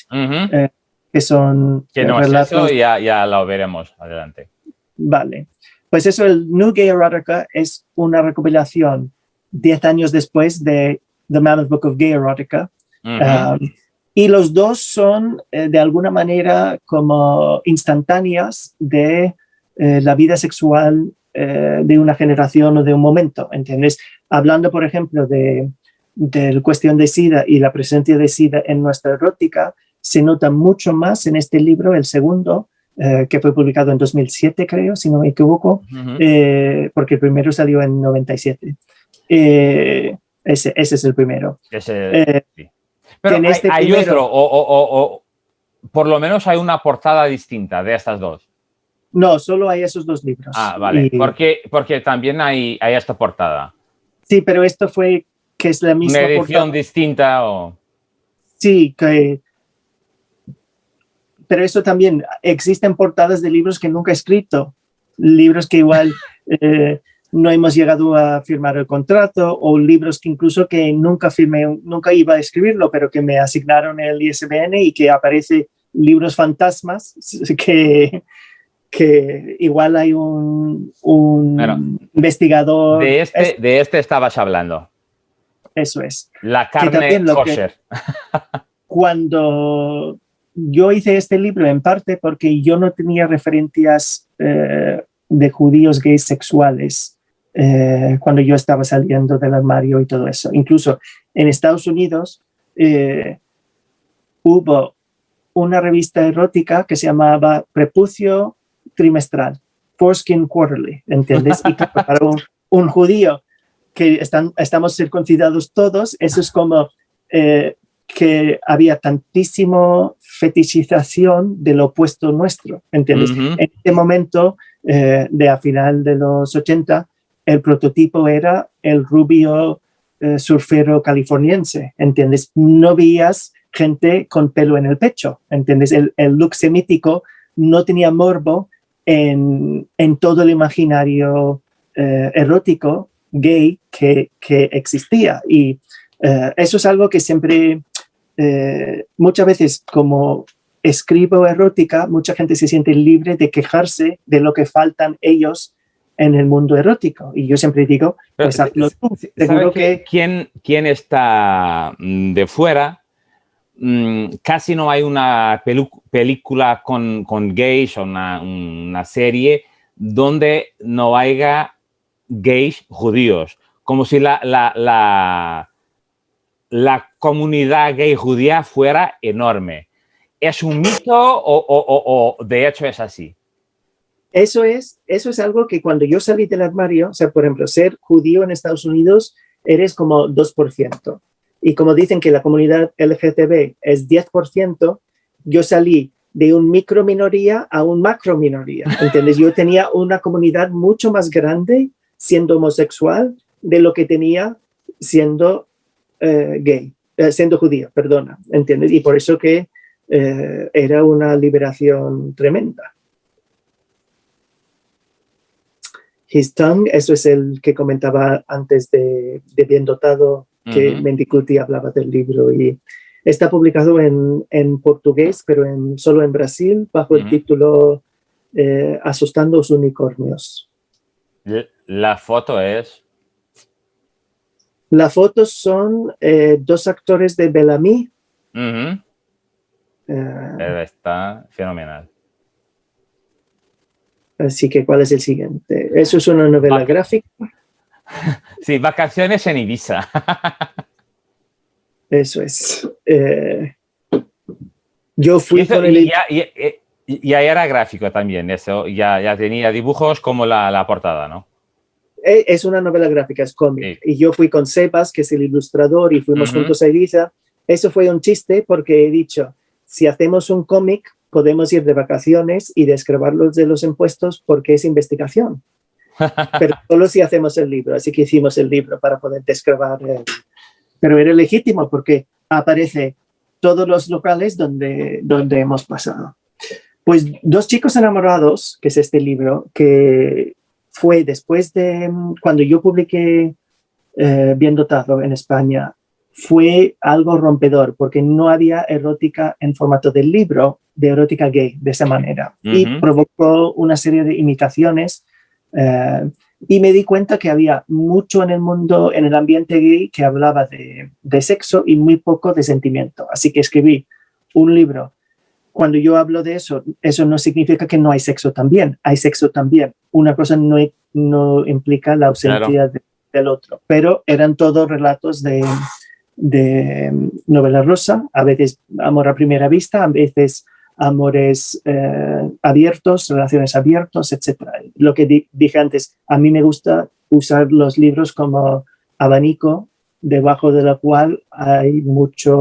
que son que no relatos. Es eso, ya lo veremos adelante. Vale. Pues eso, el New Gay Erotica es una recopilación 10 años después de The Mammoth Book of Gay Erotica. Y los dos son, de alguna manera, como instantáneas de la vida sexual de una generación o de un momento, ¿entiendes? Hablando, por ejemplo, de la cuestión de SIDA y la presencia de SIDA en nuestra erótica, se nota mucho más en este libro, el segundo, que fue publicado en 2007, creo, si no me equivoco, porque el primero salió en 97. Ese es el primero. Sí. Pero hay otro, o por lo menos hay una portada distinta de estas dos. No, solo hay esos dos libros. Vale. Porque también hay esta portada. Sí, pero esto fue que es la misma ¿una edición portada distinta o...? Sí, pero eso también, existen portadas de libros que nunca he escrito, libros que igual no hemos llegado a firmar el contrato, o libros que incluso que nunca firmé, nunca iba a escribirlo, pero que me asignaron el ISBN y que aparece libros fantasmas que igual hay un investigador. De este estabas hablando. Eso es. La carne kosher. Cuando yo hice este libro, en parte porque yo no tenía referencias de judíos gays sexuales cuando yo estaba saliendo del armario y todo eso. Incluso en Estados Unidos hubo una revista erótica que se llamaba Prepucio Trimestral, Foreskin Quarterly, ¿entiendes? Y para un judío que estamos circuncidados todos, eso es como que había tantísimo fetichización del opuesto nuestro, ¿entiendes? En este momento, de a final de los 80, el prototipo era el rubio surfero californiense, ¿entiendes? No veías gente con pelo en el pecho, ¿entiendes? El look semítico no tenía morbo en todo el imaginario erótico gay que existía. Y eso es algo que siempre, muchas veces como escribo erótica, mucha gente se siente libre de quejarse de lo que faltan ellos en el mundo erótico. Y yo siempre digo, pues hazlo tú. Seguro que ¿Quién está de fuera? Casi no hay una película con gays o una serie donde no haya gays judíos. Como si la comunidad gay judía fuera enorme. ¿Es un mito o de hecho es así? Eso es algo que cuando yo salí del armario, o sea, por ejemplo, ser judío en Estados Unidos, eres como 2%. Y como dicen que la comunidad LGTB es 10%, yo salí de un micro minoría a un macro minoría. ¿Entiendes? Yo tenía una comunidad mucho más grande siendo homosexual de lo que tenía siendo gay, siendo judío, perdona. ¿Entiendes? Y por eso que era una liberación tremenda. His Tongue, eso es el que comentaba antes de Bien Dotado, que Mendicuti hablaba del libro, y está publicado en portugués, pero solo en Brasil, bajo el título Asustando los unicornios. La foto es... Las fotos son dos actores de Bellamy. Está fenomenal. Así que, ¿cuál es el siguiente? Eso es una novela gráfica. Sí, Vacaciones en Ibiza. Eso es. Yo fui con el... Ya era gráfico también, eso. Ya tenía dibujos como la portada, ¿no? Es una novela gráfica, es cómic. Sí. Y yo fui con Sebas, que es el ilustrador, y fuimos juntos a Ibiza. Eso fue un chiste porque he dicho, si hacemos un cómic, podemos ir de vacaciones y desgravarlos de los impuestos porque es investigación. Pero solo si hacemos el libro. Así que hicimos el libro para poder desgravar. Pero era legítimo porque aparece todos los locales donde hemos pasado. Pues Dos chicos enamorados, que es este libro, que fue después de cuando yo publiqué Bien Dotado en España, fue algo rompedor porque no había erótica en formato de libro, de erótica gay, de esa manera. Y provocó una serie de imitaciones y me di cuenta que había mucho en el mundo, en el ambiente gay, que hablaba de sexo y muy poco de sentimiento. Así que escribí un libro. Cuando yo hablo de eso, eso no significa que no hay sexo también. Hay sexo también. Una cosa no implica la ausencia del otro. Pero eran todos relatos de novela rosa, a veces amor a primera vista, a veces amores abiertos, relaciones abiertas, etc. Lo que dije antes, a mí me gusta usar los libros como abanico, debajo de la cual hay muchas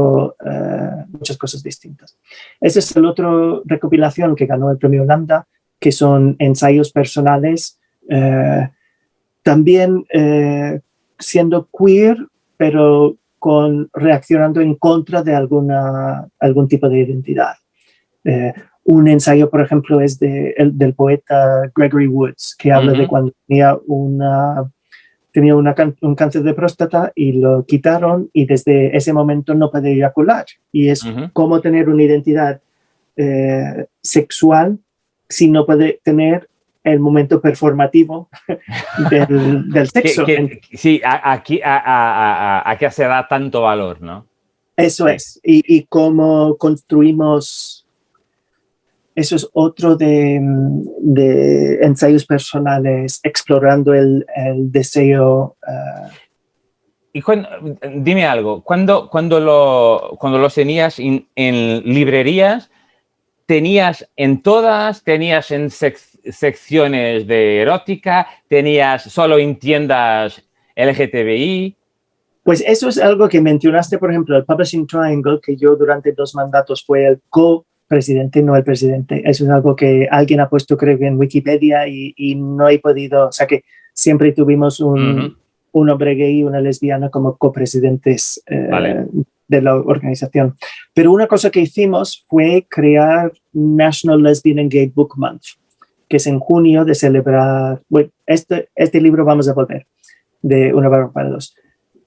cosas distintas. Ese es el otro recopilación que ganó el premio Lambda, que son ensayos personales, también siendo queer, pero reaccionando en contra de algún tipo de identidad. Un ensayo, por ejemplo, es del poeta Gregory Woods, que habla de cuando tenía un cáncer de próstata y lo quitaron y desde ese momento no puede eyacular. Y es cómo tener una identidad sexual si no puede tener el momento performativo del sexo. Sí, aquí se da tanto valor, ¿no? Eso es. Y cómo construimos... Eso es otro de ensayos personales, explorando el deseo. Y dime algo, cuando los tenías en librerías, ¿tenías en todas? ¿Tenías en secciones de erótica? ¿Tenías solo en tiendas LGTBI? Pues eso es algo que mencionaste, por ejemplo, el Publishing Triangle, que yo durante 2 mandatos fue el co-presidente, no el presidente. Eso es algo que alguien ha puesto, creo que en Wikipedia, y no he podido, o sea que siempre tuvimos un hombre gay y una lesbiana como copresidentes Vale. de la organización. Pero una cosa que hicimos fue crear National Lesbian and Gay Book Month, que es en junio de celebrar, bueno, este libro vamos a volver, de Una barba para dos.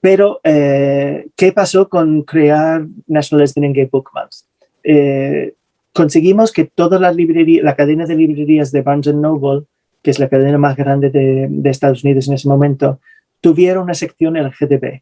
Pero, ¿qué pasó con crear National Lesbian and Gay Book Month? Conseguimos que toda la cadena de librerías de Barnes & Noble, que es la cadena más grande de Estados Unidos en ese momento, tuviera una sección LGTB.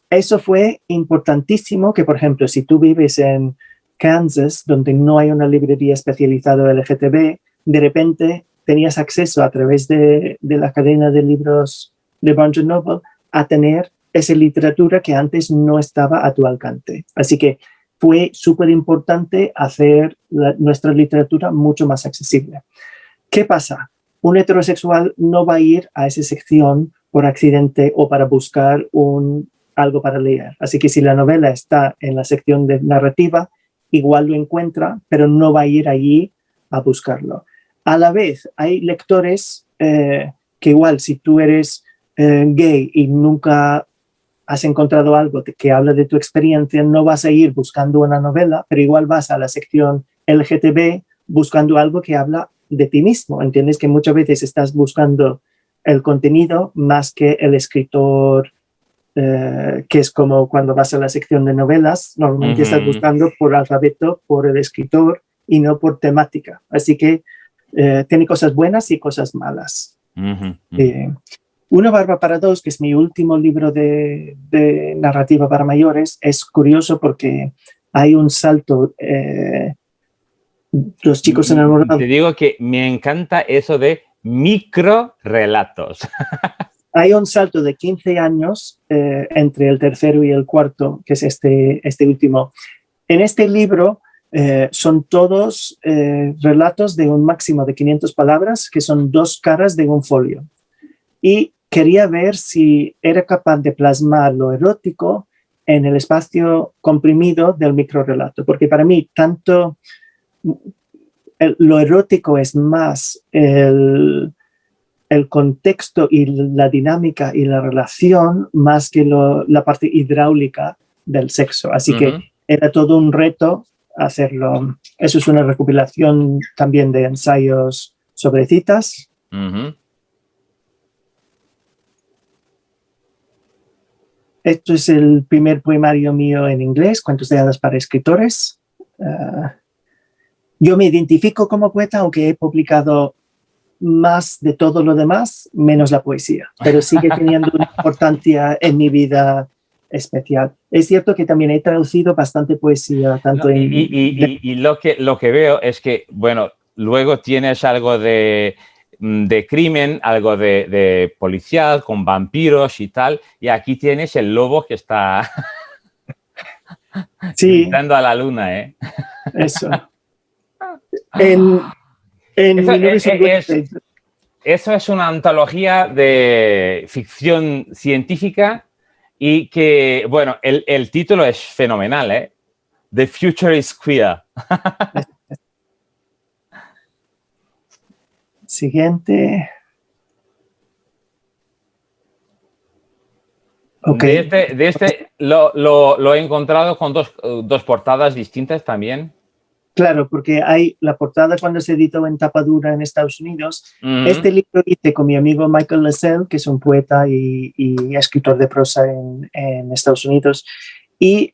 Eso fue importantísimo, que por ejemplo, si tú vives en Kansas, donde no hay una librería especializada en LGTB, de repente tenías acceso a través de la cadena de libros de Barnes & Noble a tener esa literatura que antes no estaba a tu alcance. Así que fue súper importante hacer nuestra literatura mucho más accesible. ¿Qué pasa? Un heterosexual no va a ir a esa sección por accidente o para buscar algo para leer. Así que si la novela está en la sección de narrativa, igual lo encuentra, pero no va a ir allí a buscarlo. A la vez, hay lectores que igual si tú eres gay y nunca has encontrado algo que habla de tu experiencia, no vas a ir buscando una novela, pero igual vas a la sección LGTB buscando algo que habla de ti mismo. ¿Entiendes? Que muchas veces estás buscando el contenido más que el escritor, que es como cuando vas a la sección de novelas, normalmente estás buscando por alfabeto, por el escritor y no por temática. Así que tiene cosas buenas y cosas malas. Una barba para dos, que es mi último libro de narrativa para mayores, es curioso porque hay un salto. Los chicos enamorados. Te digo que me encanta eso de microrelatos. Hay un salto de 15 años entre el tercero y el cuarto, que es este último. En este libro son todos relatos de un máximo de 500 palabras, que son 2 caras de un folio. Y quería ver si era capaz de plasmar lo erótico en el espacio comprimido del microrelato, porque para mí tanto lo erótico es más el contexto y la dinámica y la relación más que la parte hidráulica del sexo. Así que era todo un reto hacerlo. Eso es una recopilación también de ensayos sobre citas. Esto es el primer poemario mío en inglés, Cuentos de hadas para escritores. Yo me identifico como poeta, aunque he publicado más de todo lo demás, menos la poesía, pero sigue teniendo una importancia en mi vida especial. Es cierto que también he traducido bastante poesía, tanto y lo que veo es que, bueno, luego tienes algo de crimen, algo de policial, con vampiros y tal, y aquí tienes el lobo que está gritando a la luna, ¿eh? Eso. Eso es una antología de ficción científica y que, bueno, el título es fenomenal, ¿eh? The Future is Queer. Siguiente. Okay. De este lo he encontrado con dos portadas distintas también. Claro, porque hay la portada cuando se editó en tapa dura en Estados Unidos. Este libro hice con mi amigo Michael Lassell, que es un poeta y escritor de prosa en Estados Unidos. Y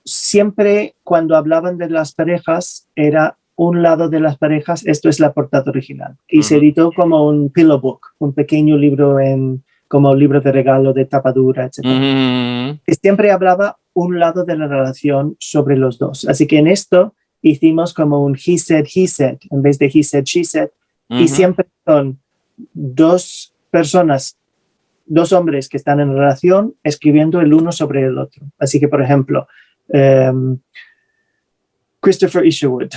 siempre cuando hablaban de las parejas, era un lado de las parejas, esto es la portada original. Y se editó como un pillow book, un pequeño libro como libro de regalo de tapa dura, etc. Y siempre hablaba un lado de la relación sobre los dos. Así que en esto hicimos como un he said, en vez de he said, she said. Y siempre son 2 personas, 2 hombres que están en relación escribiendo el uno sobre el otro. Así que, por ejemplo, Christopher Isherwood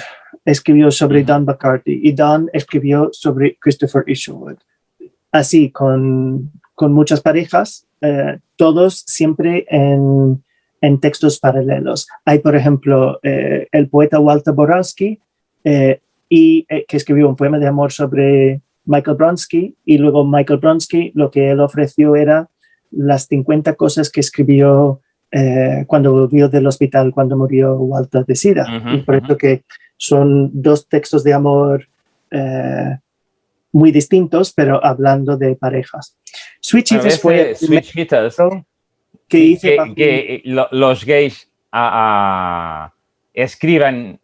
escribió sobre Don Bacardi y Don escribió sobre Christopher Isherwood. Así, con con muchas parejas, todos siempre en textos paralelos. Hay, por ejemplo, el poeta Walter Borowski, que escribió un poema de amor sobre Michael Bronski, y luego Michael Bronski lo que él ofreció era las 50 cosas que escribió cuando volvió del hospital, cuando murió Walter de SIDA. Y por eso que son dos textos de amor muy distintos, pero hablando de parejas. Switch Eaters fue Switch Eaters, que hice que los gays escriban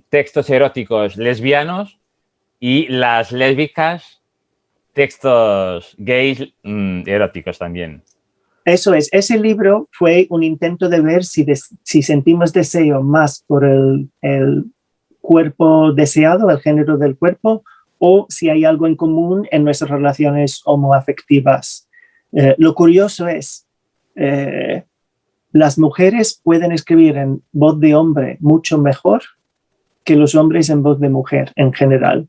textos eróticos lesbianos y las lésbicas textos gays eróticos también. Eso es. Ese libro fue un intento de ver si sentimos deseo más por el cuerpo deseado, el género del cuerpo, o si hay algo en común en nuestras relaciones homoafectivas. Lo curioso es, las mujeres pueden escribir en voz de hombre mucho mejor que los hombres en voz de mujer en general.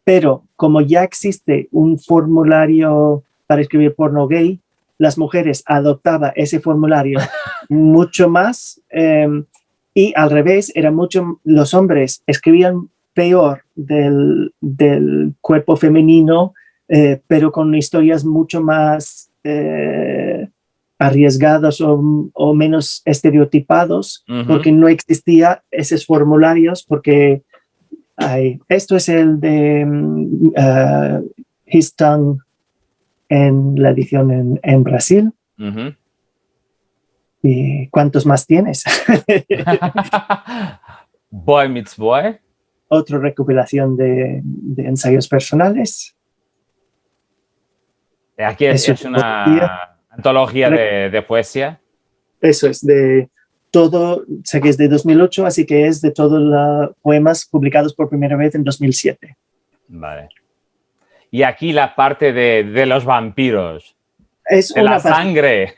Pero como ya existe un formulario para escribir porno gay, las mujeres adoptaban ese formulario mucho más y al revés, los hombres escribían peor del cuerpo femenino, pero con historias mucho más arriesgadas o menos estereotipados, porque no existían esos formularios, porque esto es el de His Tongue en la edición en Brasil. ¿Y cuántos más tienes? Boy Meets Boy. Otra recopilación de ensayos personales. Aquí es una antología de poesía. Eso es, de todo, sé que es de 2008, así que es de todos los poemas publicados por primera vez en 2007. Vale. Y aquí la parte de los vampiros, es de la sangre.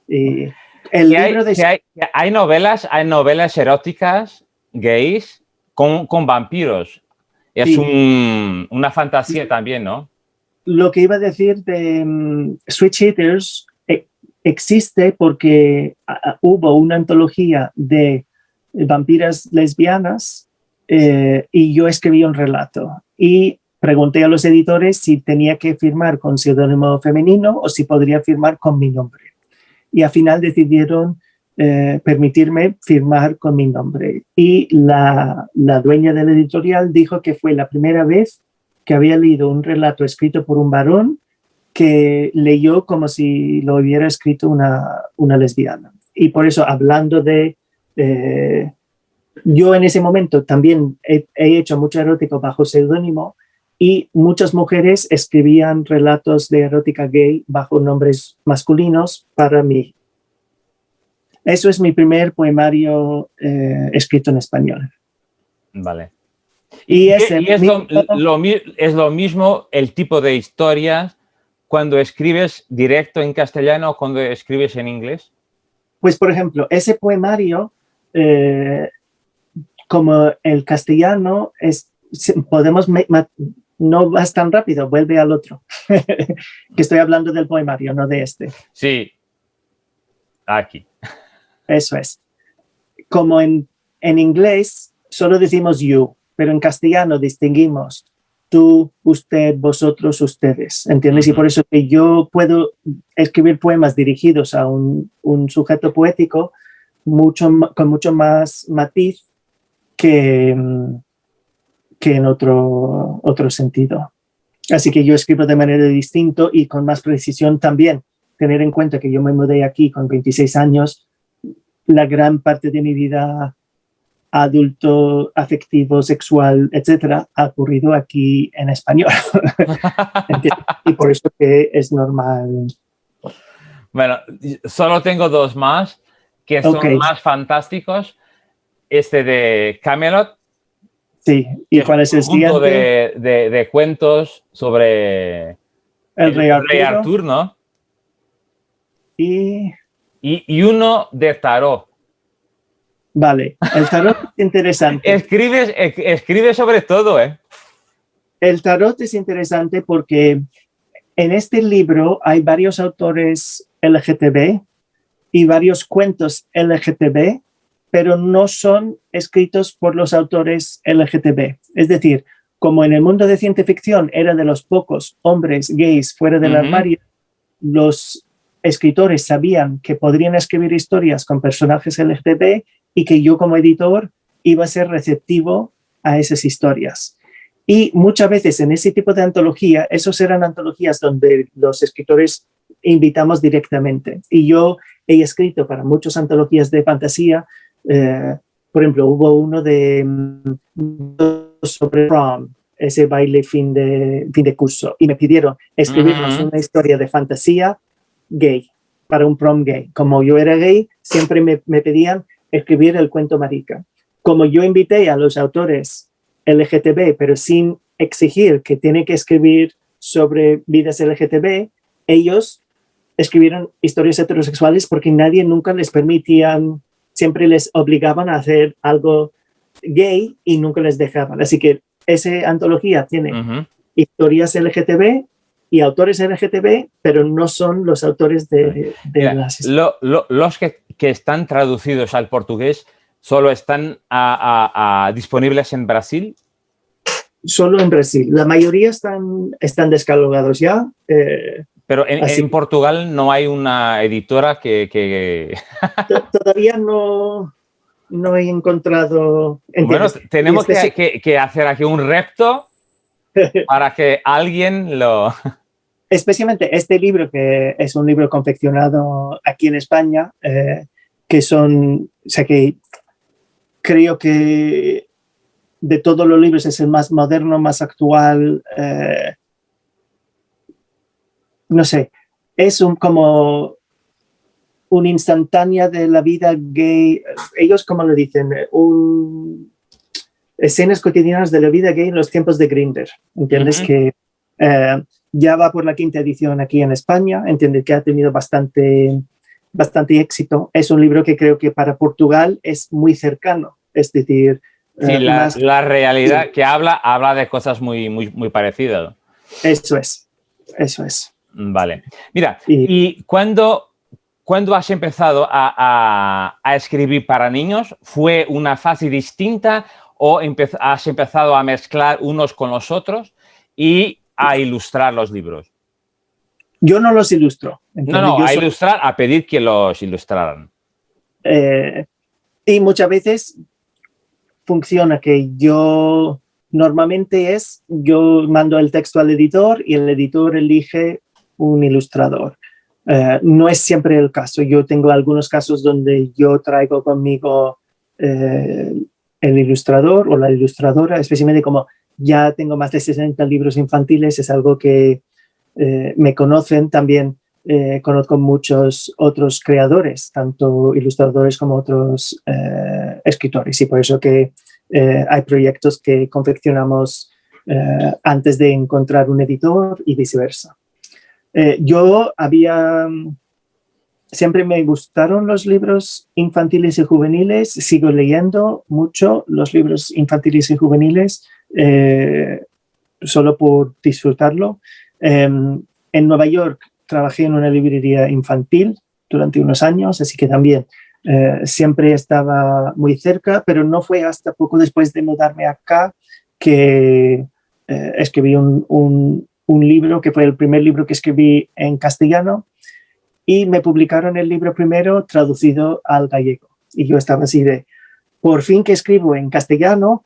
Y el libro de... hay novelas eróticas gays con vampiros. Es sí. Una fantasía también, ¿no? Lo que iba a decir de Switch Eaters existe porque hubo una antología de vampiras lesbianas y yo escribí un relato y pregunté a los editores si tenía que firmar con seudónimo femenino o si podría firmar con mi nombre. Y al final decidieron permitirme firmar con mi nombre. Y la dueña de la editorial dijo que fue la primera vez que había leído un relato escrito por un varón que leyó como si lo hubiera escrito una lesbiana. Y por eso, hablando de... yo en ese momento también he hecho mucho erótico bajo seudónimo y muchas mujeres escribían relatos de erótica gay bajo nombres masculinos para mí. Eso es mi primer poemario escrito en español. Vale. Y es lo mismo el tipo de historias cuando escribes directo en castellano o cuando escribes en inglés. Pues, por ejemplo, ese poemario, como el castellano, no vas tan rápido, vuelve al otro. Que estoy hablando del poemario, no de este. Sí, aquí. Eso es. Como en inglés solo decimos you, pero en castellano distinguimos tú, usted, vosotros, ustedes, ¿entiendes? Y por eso que yo puedo escribir poemas dirigidos a un sujeto poético con mucho más matiz que en otro sentido. Así que yo escribo de manera distinta y con más precisión también. Tener en cuenta que yo me mudé aquí con 26 años, la gran parte de mi vida adulto, afectivo, sexual, etcétera, ha ocurrido aquí en español. Y por eso que es normal. Bueno, solo tengo dos más que son más fantásticos. Este de Camelot. Sí, ¿y cuál es el siguiente? De cuentos sobre el rey Arturo, ¿no? Y uno de tarot. Vale, el tarot es interesante. Escribe sobre todo, ¿eh? El tarot es interesante porque en este libro hay varios autores LGTB y varios cuentos LGTB, pero no son escritos por los autores LGTB. Es decir, como en el mundo de ciencia ficción era de los pocos hombres gays fuera del armario, los escritores sabían que podrían escribir historias con personajes LGTB y que yo como editor iba a ser receptivo a esas historias. Y muchas veces en ese tipo de antología, esos eran antologías donde los escritores invitamos directamente. Y yo he escrito para muchas antologías de fantasía. Por ejemplo, hubo uno sobre prom, ese baile fin de curso, y me pidieron escribirnos una historia de fantasía gay, para un prom gay. Como yo era gay, siempre me pedían escribir el cuento marica. Como yo invité a los autores LGTB, pero sin exigir que tienen que escribir sobre vidas LGTB, ellos escribieron historias heterosexuales porque nadie nunca les permitía, siempre les obligaban a hacer algo gay y nunca les dejaban. Así que esa antología tiene historias LGTB y autores LGTB, pero no son los autores de las historias. Los que están traducidos al portugués solo están disponibles en Brasil. Solo en Brasil. La mayoría están descatalogados ya. Pero en Portugal no hay una editora que... Todavía no he encontrado... ¿entiendes? Bueno, tenemos que hacer aquí un repto para que alguien lo... Especialmente este libro, que es un libro confeccionado aquí en España, que son... O sea, que creo que de todos los libros es el más moderno, más actual. No sé, es como una instantánea de la vida gay. Ellos, como lo dicen, escenas cotidianas de la vida gay en los tiempos de Grindr. ¿Entiendes? Que ya va por la 5ª edición aquí en España. Entiendes que ha tenido bastante éxito. Es un libro que creo que para Portugal es muy cercano. Es decir... Sí, la realidad que habla de cosas muy parecidas. Eso es. Vale. Mira, ¿y cuándo has empezado a escribir para niños? ¿Fue una fase distinta o has empezado a mezclar unos con los otros y a ilustrar los libros? Yo no los ilustro. Ilustrar, a pedir que los ilustraran. Y muchas veces funciona que yo mando el texto al editor y el editor elige un ilustrador. No es siempre el caso. Yo tengo algunos casos donde yo traigo conmigo el ilustrador o la ilustradora, especialmente como ya tengo más de 60 libros infantiles, es algo que me conocen también. Conozco muchos otros creadores, tanto ilustradores como otros escritores, y por eso que hay proyectos que confeccionamos antes de encontrar un editor y viceversa. Siempre me gustaron los libros infantiles y juveniles, sigo leyendo mucho los libros infantiles y juveniles solo por disfrutarlo. En Nueva York trabajé en una librería infantil durante unos años, así que también siempre estaba muy cerca, pero no fue hasta poco después de mudarme acá que escribí un libro que fue el primer libro que escribí en castellano y me publicaron el libro primero traducido al gallego. Y yo estaba así de, por fin que escribo en castellano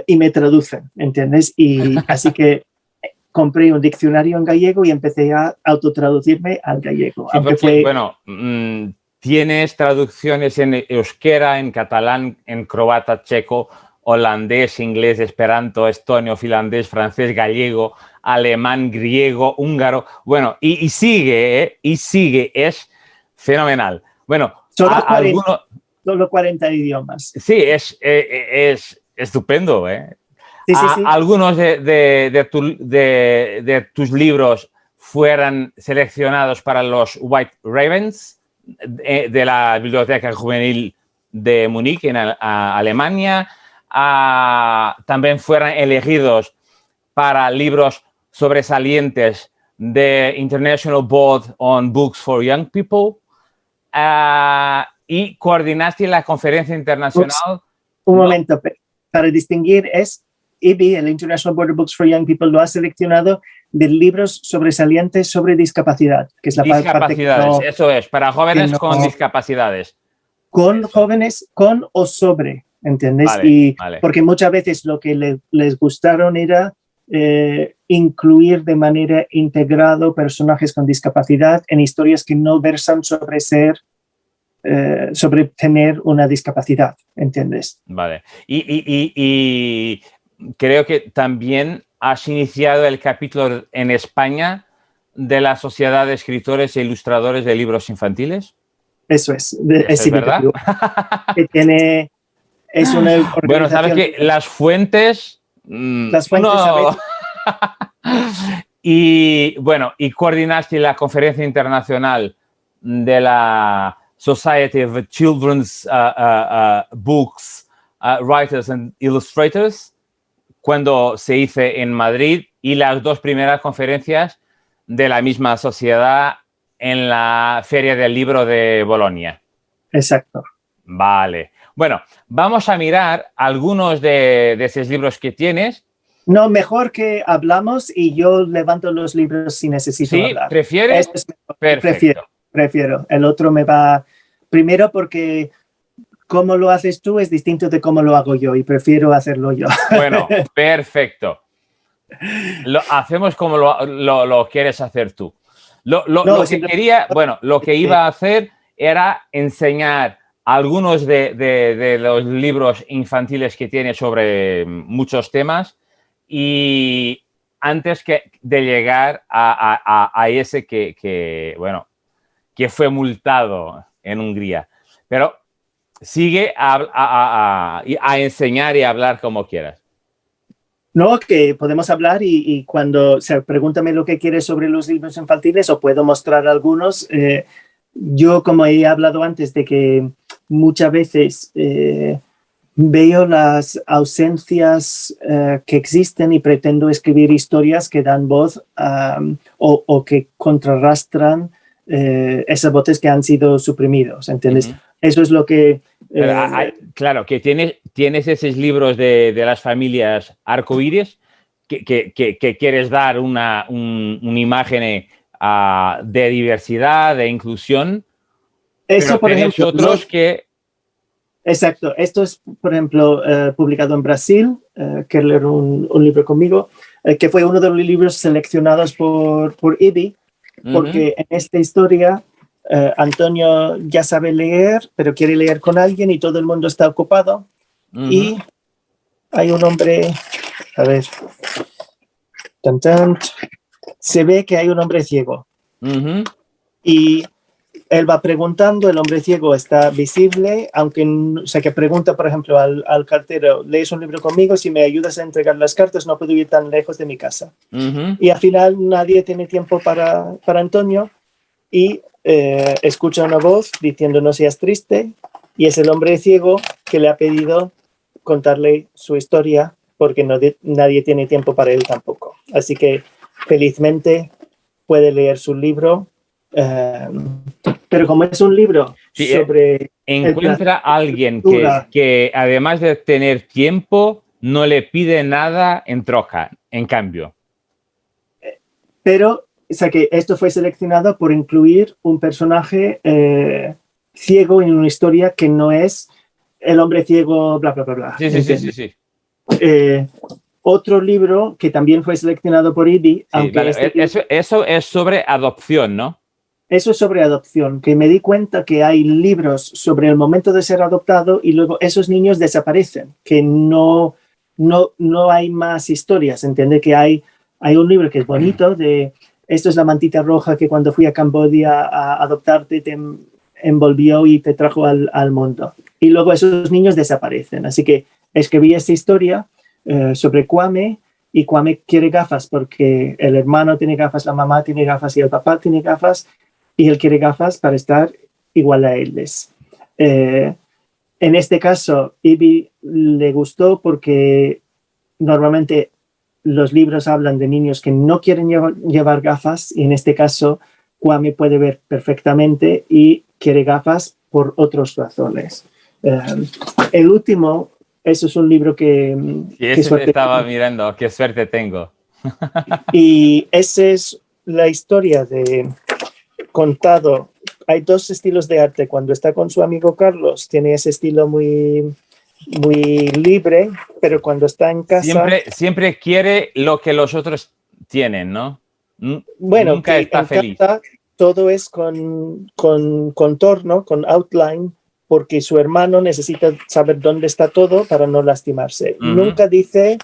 y me traducen, ¿entiendes? Y así que compré un diccionario en gallego y empecé a autotraducirme al gallego. Sí, tienes traducciones en euskera, en catalán, en croata, checo, holandés, inglés, esperanto, estonio, finlandés, francés, gallego, alemán, griego, húngaro. Bueno, y sigue, es fenomenal. Bueno, solo 40 idiomas. Sí, es estupendo, ¿eh? Sí. Algunos de tus libros fueron seleccionados para los White Ravens de la Biblioteca Juvenil de Múnich, en Alemania. También fueron elegidos para libros sobresalientes the International Board on Books for Young People, y coordinaste la conferencia internacional. Un momento, para distinguir es IBI, el International Board of Books for Young People, lo ha seleccionado de libros sobresalientes sobre discapacidad, que es la parte que no, eso es, para jóvenes con discapacidades. Con jóvenes, con o sobre, ¿entiendes? Vale. Porque muchas veces lo que les gustaron era incluir de manera integrada personajes con discapacidad en historias que no versan sobre sobre tener una discapacidad, ¿entiendes? Vale. Y creo que también has iniciado el capítulo en España de la Sociedad de Escritores e Ilustradores de Libros Infantiles. Eso es. ¿Es verdad? Que es una organización. Bueno, sabes que las fuentes... Las fuentes no... Y bueno, y coordinaste la conferencia internacional de la Society of Children's Books, Writers and Illustrators, cuando se hizo en Madrid, y las dos primeras conferencias de la misma sociedad en la Feria del Libro de Bolonia. Exacto. Vale. Bueno, vamos a mirar algunos de esos libros que tienes. No, mejor que hablamos y yo levanto los libros si necesito hablar. ¿Sí? ¿Prefieres? Perfecto. Prefiero. El otro me va... Primero porque cómo lo haces tú es distinto de cómo lo hago yo y prefiero hacerlo yo. Bueno, perfecto. Lo hacemos como lo quieres hacer tú. Lo que quería, bueno, lo que iba a hacer era enseñar algunos de los libros infantiles que tiene sobre muchos temas, y antes de llegar a ese que fue multado en Hungría. Pero sigue a enseñar y hablar como quieras. No, que podemos hablar y cuando pregúntame lo que quieres sobre los libros infantiles o puedo mostrar algunos. Yo, como he hablado antes, de que muchas veces veo las ausencias que existen y pretendo escribir historias que dan voz o que contrarrastran esas voces que han sido suprimidos, ¿entiendes? Uh-huh. Eso es lo que... claro, que tienes esos libros de las familias arcoíris que quieres dar una imagen de diversidad, de inclusión. Eso, pero por ejemplo, otros que... Exacto. Esto es, por ejemplo, publicado en Brasil, que leer un libro conmigo, que fue uno de los libros seleccionados por IBI, porque en esta historia Antonio ya sabe leer, pero quiere leer con alguien y todo el mundo está ocupado. Y hay un hombre, a ver, se ve que hay un hombre ciego. Y él va preguntando, el hombre ciego está visible, aunque, o sea, que pregunta, por ejemplo, al cartero, ¿lees un libro conmigo? Si me ayudas a entregar las cartas, no puedo ir tan lejos de mi casa. Y al final nadie tiene tiempo para Antonio y escucha una voz diciendo no seas triste, y es el hombre ciego que le ha pedido contarle su historia porque nadie tiene tiempo para él tampoco. Así que felizmente puede leer su libro. Pero como es un libro sobre... Encuentra a alguien que además de tener tiempo, no le pide nada en troca, en cambio. Pero, o sea, que esto fue seleccionado por incluir un personaje ciego en una historia que no es el hombre ciego, bla, bla, bla, bla. Sí. Otro libro que también fue seleccionado por IBI... Vale. Eso es sobre adopción, ¿no? Eso es sobre adopción, que me di cuenta que hay libros sobre el momento de ser adoptado y luego esos niños desaparecen, que no hay más historias, ¿entiendes? Que hay un libro que es bonito, de esto es la mantita roja que cuando fui a Camboya a adoptarte te envolvió y te trajo al mundo. Y luego esos niños desaparecen. Así que escribí esta historia sobre Kwame, y Kwame quiere gafas porque el hermano tiene gafas, la mamá tiene gafas y el papá tiene gafas. Y él quiere gafas para estar igual a ellos. En este caso, Ibi le gustó porque normalmente los libros hablan de niños que no quieren llevar gafas, y en este caso Kwame puede ver perfectamente y quiere gafas por otras razones. El último, eso es un libro que... Y ese estaba mirando, qué suerte tengo. Y esa es la historia de contado. Hay dos estilos de arte. Cuando está con su amigo Carlos, tiene ese estilo muy libre, pero cuando está en casa... Siempre quiere lo que los otros tienen, ¿no? Bueno, nunca está feliz. Casa, todo es con contorno, con outline, porque su hermano necesita saber dónde está todo para no lastimarse. Nunca dice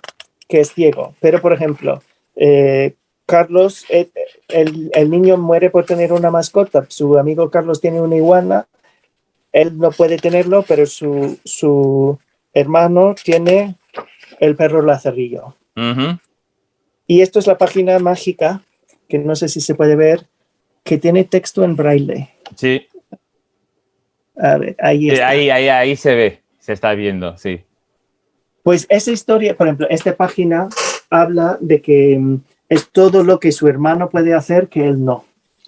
que es ciego, pero por ejemplo, Carlos, el niño muere por tener una mascota. Su amigo Carlos tiene una iguana, él no puede tenerlo, pero su hermano tiene el perro lazarillo. Y esto es la página mágica, que no sé si se puede ver, que tiene texto en braille. Sí. A ver, ahí está. Ahí se ve, se está viendo, sí. Pues esa historia, por ejemplo, esta página habla de que es todo lo que su hermano puede hacer que él no.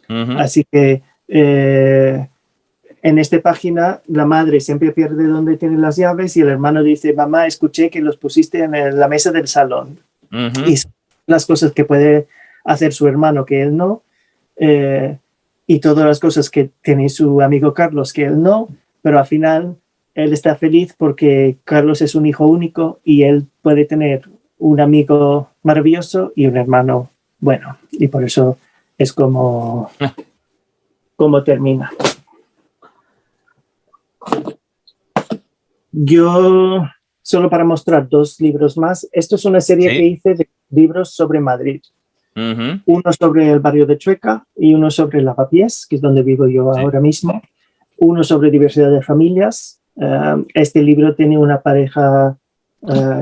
Así que en esta página la madre siempre pierde dónde tiene las llaves y el hermano dice, mamá, escuché que los pusiste en la mesa del salón. Y son las cosas que puede hacer su hermano que él no, y todas las cosas que tiene su amigo Carlos que él no, pero al final él está feliz porque Carlos es un hijo único y él puede tener un amigo maravilloso y un hermano bueno, y por eso es como termina. Yo, solo para mostrar dos libros más, esto es una serie que hice de libros sobre Madrid. Uno sobre el barrio de Chueca y uno sobre Lavapiés, que es donde vivo yo ahora mismo. Uno sobre diversidad de familias. Este libro tiene una pareja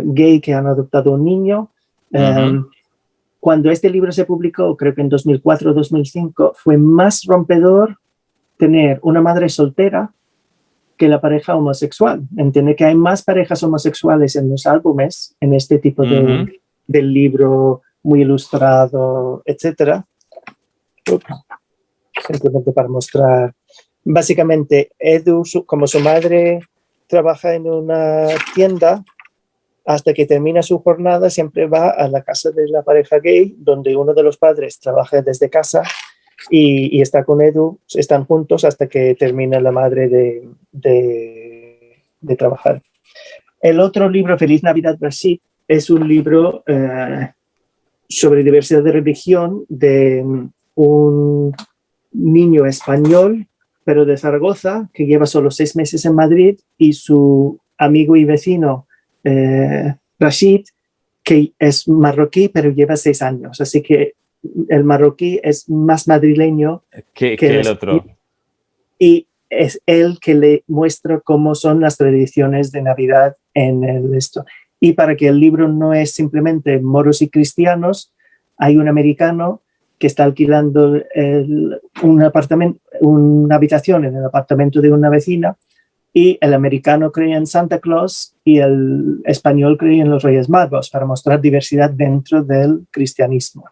gay que han adoptado un niño. Cuando este libro se publicó, creo que en 2004 o 2005, fue más rompedor tener una madre soltera que la pareja homosexual. Entiende que hay más parejas homosexuales en los álbumes, en este tipo de libro muy ilustrado, etcétera. Simplemente para mostrar. Básicamente, Edu, como su madre trabaja en una tienda, hasta que termina su jornada siempre va a la casa de la pareja gay, donde uno de los padres trabaja desde casa y está con Edu, están juntos hasta que termina la madre de trabajar. El otro libro, Feliz Navidad Brasil, es un libro sobre diversidad de religión de un niño español, pero de Zaragoza, que lleva solo 6 meses en Madrid, y su amigo y vecino Rashid, que es marroquí, pero lleva 6 años. Así que el marroquí es más madrileño que el otro. Y es él que le muestra cómo son las tradiciones de Navidad en esto. Y para que el libro no es simplemente moros y cristianos, hay un americano que está alquilando una habitación en el apartamento de una vecina, y el americano cree en Santa Claus y el español cree en los Reyes Magos, para mostrar diversidad dentro del cristianismo.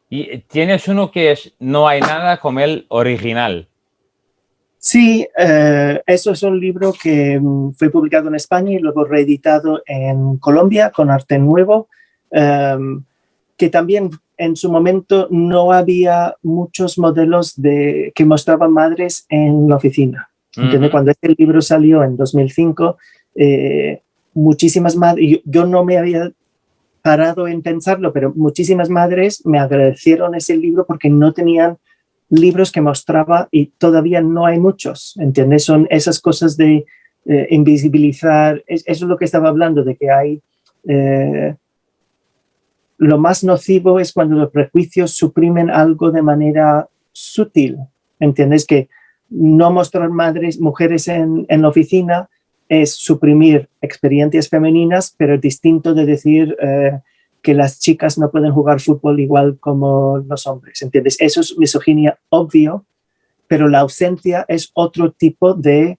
Y tienes uno que es No hay nada como el original. Sí, eso es un libro que fue publicado en España y luego reeditado en Colombia con arte nuevo, que también en su momento no había muchos modelos que mostraban madres en la oficina. Cuando este libro salió en 2005, muchísimas madres, yo no me había parado en pensarlo, pero muchísimas madres me agradecieron ese libro porque no tenían libros que mostraba, y todavía no hay muchos, ¿entiendes? Son esas cosas de invisibilizar, eso es lo que estaba hablando, de que hay... lo más nocivo es cuando los prejuicios suprimen algo de manera sutil, ¿entiendes? Que no mostrar mujeres en la oficina es suprimir experiencias femeninas, pero es distinto de decir que las chicas no pueden jugar fútbol igual como los hombres, ¿entiendes? Eso es misoginia obvio, pero la ausencia es otro tipo de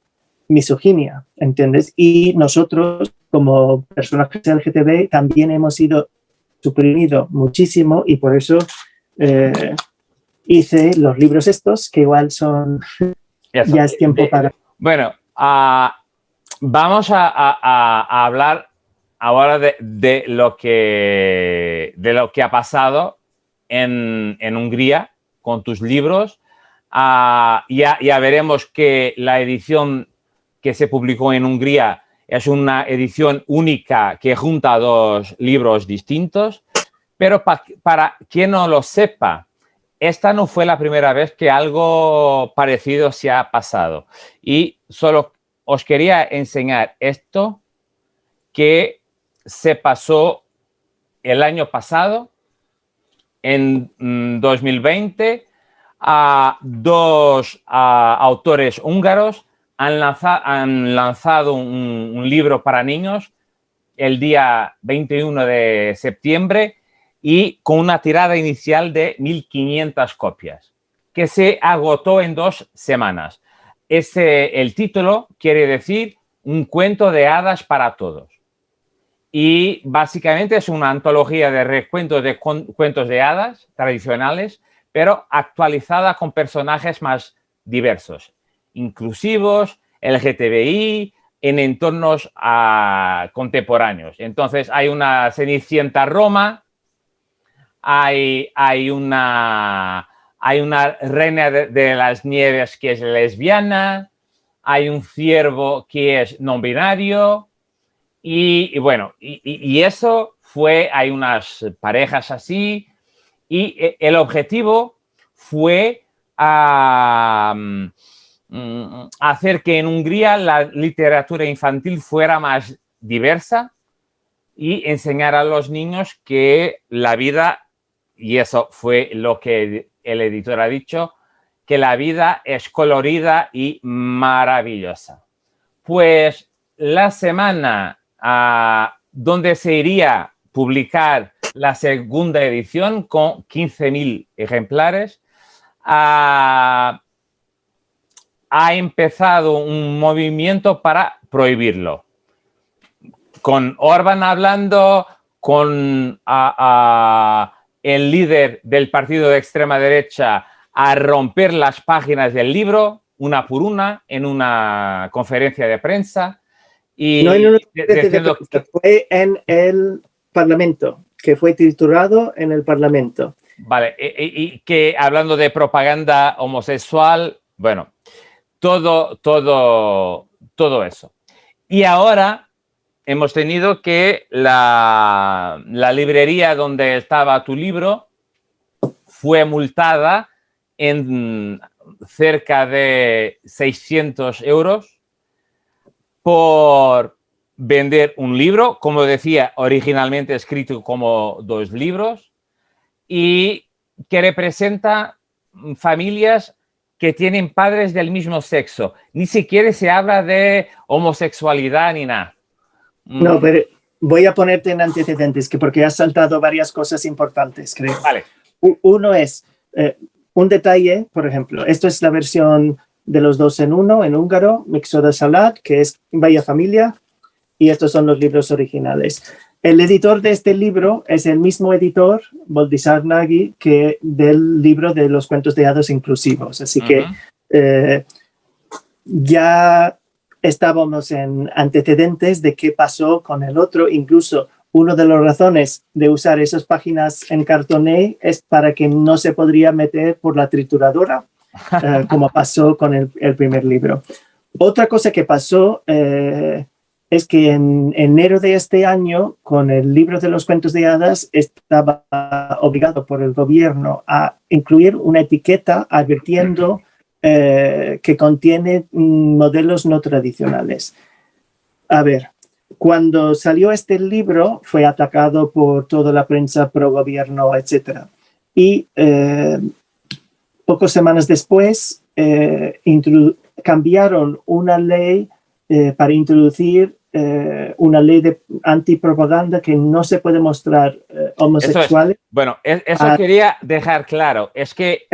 misoginia, ¿entiendes? Y nosotros, como personajes LGTB, también hemos sido suprimido muchísimo y por eso hice los libros estos, que igual son... Eso. Ya es tiempo para... Bueno, vamos a hablar ahora de lo que ha pasado en Hungría con tus libros. Ya veremos que la edición que se publicó en Hungría es una edición única que junta dos libros distintos, pero para quien no lo sepa, esta no fue la primera vez que algo parecido se ha pasado. Y solo os quería enseñar esto que se pasó el año pasado, en 2020, dos autores húngaros han lanzado un libro para niños el día 21 de septiembre y con una tirada inicial de 1.500 copias, que se agotó en 2 semanas. El título quiere decir Un cuento de hadas para todos. Y básicamente es una antología de recuentos de cuentos de hadas tradicionales, pero actualizada con personajes más diversos, inclusivos, LGTBI, en entornos contemporáneos. Entonces hay una Cenicienta Roma, hay una reina de las nieves que es lesbiana, hay un ciervo que es no binario y bueno, y eso fue, hay unas parejas así y el objetivo fue hacer que en Hungría la literatura infantil fuera más diversa y enseñar a los niños que la vida, y eso fue lo que el editor ha dicho, que la vida es colorida y maravillosa. Pues la semana donde se iría a publicar la segunda edición con 15.000 ejemplares, ha empezado un movimiento para prohibirlo. Con Orbán hablando, con el líder del partido de extrema derecha a romper las páginas del libro, una por una, en una conferencia de prensa. Y no en una conferencia de prensa, fue en el Parlamento, que fue triturado en el Parlamento. Vale, y que hablando de propaganda homosexual, bueno, todo eso. Y ahora hemos tenido que la librería donde estaba tu libro fue multada en cerca de 600 euros por vender un libro, como decía, originalmente escrito como 2 libros, y que representa familias que tienen padres del mismo sexo. Ni siquiera se habla de homosexualidad ni nada. No, pero voy a ponerte en antecedentes, porque has saltado varias cosas importantes, creo. Vale. Uno es un detalle, por ejemplo, esto es la versión de los 2 en 1 en húngaro, Mixo de Salat, que es Vaya Familia, y estos son los libros originales. El editor de este libro es el mismo editor, Boldizsár Nagy, que del libro de los cuentos de hadas inclusivos. Así que ya estábamos en antecedentes de qué pasó con el otro. Incluso una de las razones de usar esas páginas en cartoné es para que no se podría meter por la trituradora, como pasó con el primer libro. Otra cosa que pasó es que en enero de este año, con el libro de los cuentos de hadas, estaba obligado por el gobierno a incluir una etiqueta advirtiendo que contiene modelos no tradicionales. A ver, cuando salió este libro fue atacado por toda la prensa pro gobierno, etc. Y pocas semanas después cambiaron una ley para introducir una ley de antipropaganda que no se puede mostrar homosexuales. Eso quería dejar claro. Es que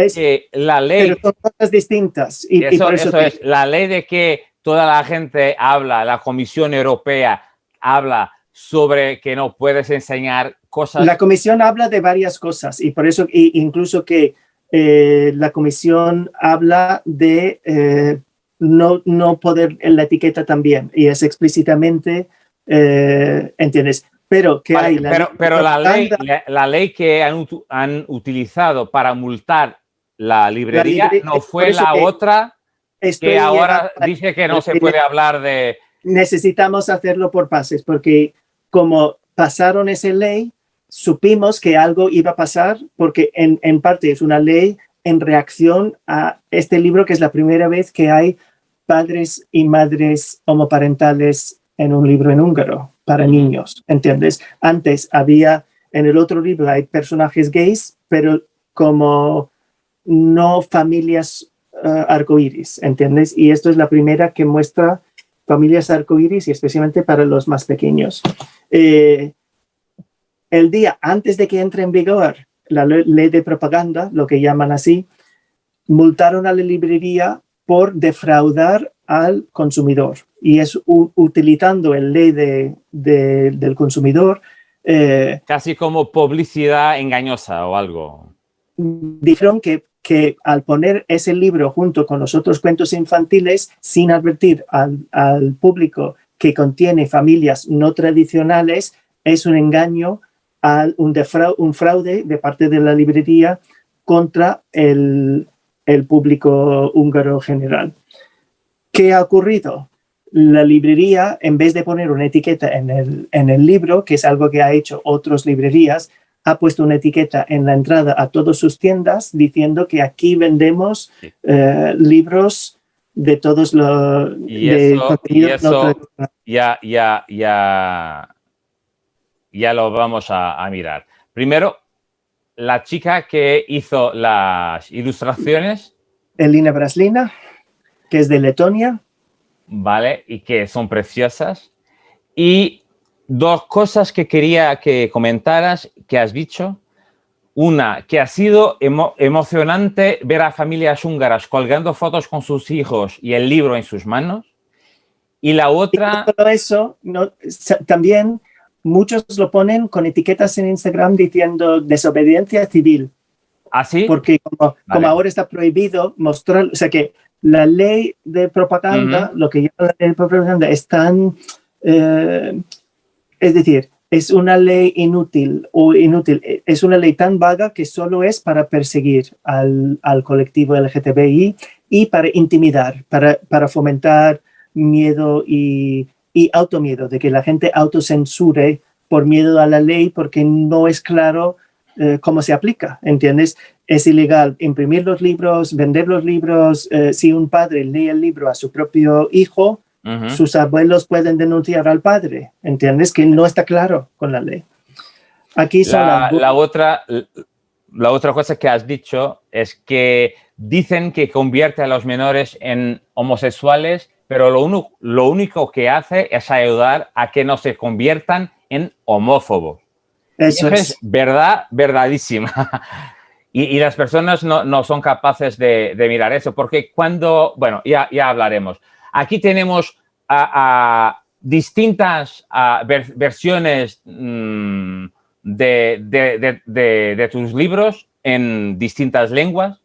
la ley... Pero son cosas distintas. Y por eso es la ley de que toda la gente habla, la Comisión Europea habla sobre que no puedes enseñar cosas. La comisión habla de varias cosas y por eso incluso que la comisión habla de no poder en la etiqueta también y es explícitamente, ¿entiendes? Pero que Vale, hay pero la ley que han utilizado para multar la librería no fue la otra que ahora dice que no se puede hablar de... Necesitamos hacerlo por pases, porque como pasaron esa ley, supimos que algo iba a pasar, porque en parte es una ley en reacción a este libro, que es la primera vez que hay padres y madres homoparentales en un libro en húngaro para niños, ¿entiendes? Antes había, en el otro libro hay personajes gays, pero como no familias arcoíris, ¿entiendes? Y esto es la primera que muestra familias arcoíris y especialmente para los más pequeños. El día antes de que entre en vigor la ley de propaganda, lo que llaman así, multaron a la librería por defraudar al consumidor. Y es utilizando el ley del consumidor. Casi como publicidad engañosa o algo. Dijeron que al poner ese libro junto con los otros cuentos infantiles, sin advertir al público que contiene familias no tradicionales, es un engaño, un fraude de parte de la librería contra el público húngaro general. ¿Qué ha ocurrido? La librería, en vez de poner una etiqueta en el libro, que es algo que ha hecho otras librerías, ha puesto una etiqueta en la entrada a todas sus tiendas diciendo que aquí vendemos libros de todos los... Y eso ya lo vamos a mirar. Primero, la chica que hizo las ilustraciones. Elina Braslina, que es de Letonia. Vale, y que son preciosas. Y dos cosas que quería que comentaras, que has dicho. Una, que ha sido emocionante ver a familias húngaras colgando fotos con sus hijos y el libro en sus manos. Y la otra... Y todo eso, también muchos lo ponen con etiquetas en Instagram diciendo desobediencia civil. ¿Ah, sí? Porque como ahora está prohibido mostrar, o sea que la ley de propaganda, lo que llama la ley de propaganda, es tan, es decir, es una ley inútil, es una ley tan vaga que solo es para perseguir al colectivo LGTBI y para intimidar, para fomentar miedo y automiedo, de que la gente autocensure por miedo a la ley porque no es claro cómo se aplica, ¿entiendes? Es ilegal imprimir los libros, vender los libros. Si un padre lee el libro a su propio hijo, sus abuelos pueden denunciar al padre, ¿entiendes? Que no está claro con la ley. Aquí la otra cosa que has dicho es que dicen que convierte a los menores en homosexuales, pero lo único que hace es ayudar a que no se conviertan en homófobos. Eso es verdadísima. Y las personas no son capaces de mirar eso, porque bueno, ya hablaremos. Aquí tenemos distintas versiones de tus libros en distintas lenguas.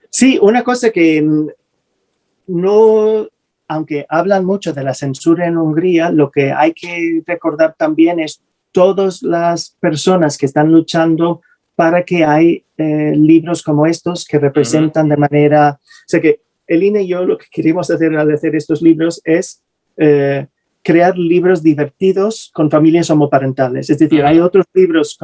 Sí, una cosa que no, aunque hablan mucho de la censura en Hungría, lo que hay que recordar también es todas las personas que están luchando para que hay libros como estos que representan de manera... O sea que Elina y yo lo que queremos hacer al hacer estos libros es crear libros divertidos con familias homoparentales. Es decir, hay otros libros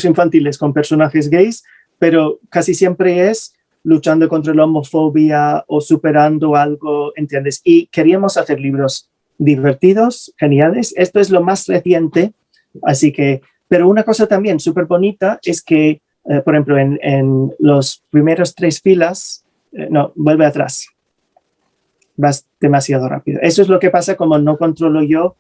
infantiles con personajes gays, pero casi siempre es luchando contra la homofobia o superando algo, ¿entiendes? Y queríamos hacer libros divertidos, geniales. Esto es lo más reciente, así que... Pero una cosa también súper bonita es que, por ejemplo, en los primeros 3 filas, no, vuelve atrás. Vas demasiado rápido. Eso es lo que pasa como no controlo yo.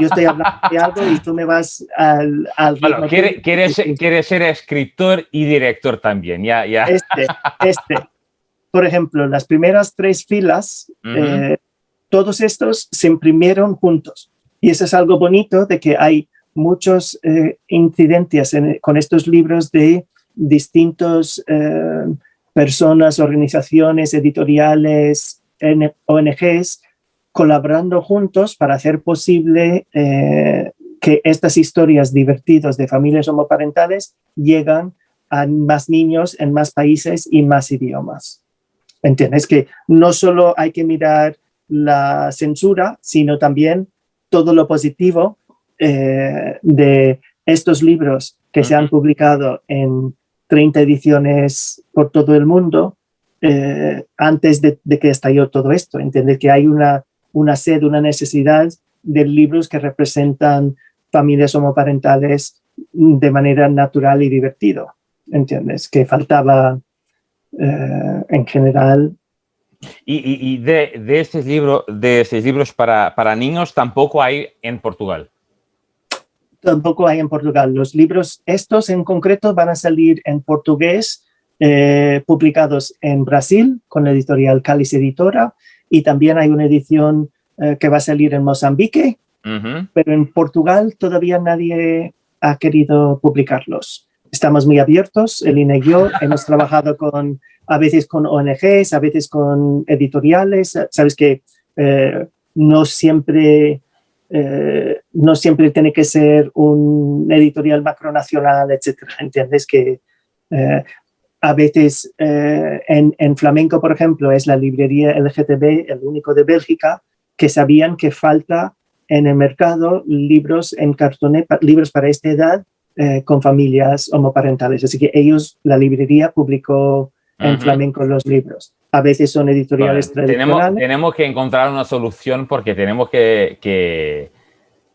Yo estoy hablando de algo y tú me vas al bueno, quieres ser escritor y director también. Ya. Por ejemplo, las primeras 3 filas, todos estos se imprimieron juntos. Y eso es algo bonito de que hay muchos incidentes con estos libros de distintos personas, organizaciones, editoriales, ONGs, colaborando juntos para hacer posible que estas historias divertidas de familias homoparentales llegan a más niños en más países y más idiomas. ¿Entiendes? Que no solo hay que mirar la censura, sino también todo lo positivo de estos libros que se han publicado en 30 ediciones por todo el mundo antes de que estalló todo esto. ¿Entiendes? Que hay una sed, una necesidad de libros que representan familias homoparentales de manera natural y divertido. ¿Entiendes? Que faltaba en general. Y de estos libros para niños tampoco hay en Portugal. Tampoco hay en Portugal. Los libros estos en concreto van a salir en portugués, publicados en Brasil con la editorial Cáliz Editora, y también hay una edición que va a salir en Mozambique, pero en Portugal todavía nadie ha querido publicarlos. Estamos muy abiertos, el INE y yo hemos trabajado a veces con ONGs, a veces con editoriales. Sabes que no siempre tiene que ser un editorial macronacional, etcétera. ¿Entiendes? Que a veces en flamenco, por ejemplo, es la librería LGTB, el único de Bélgica, que sabían que falta en el mercado libros en cartoné, libros para esta edad con familias homoparentales. Así que la librería publicó en flamenco los libros. A veces son editoriales tradicionales. Tenemos que encontrar una solución porque tenemos que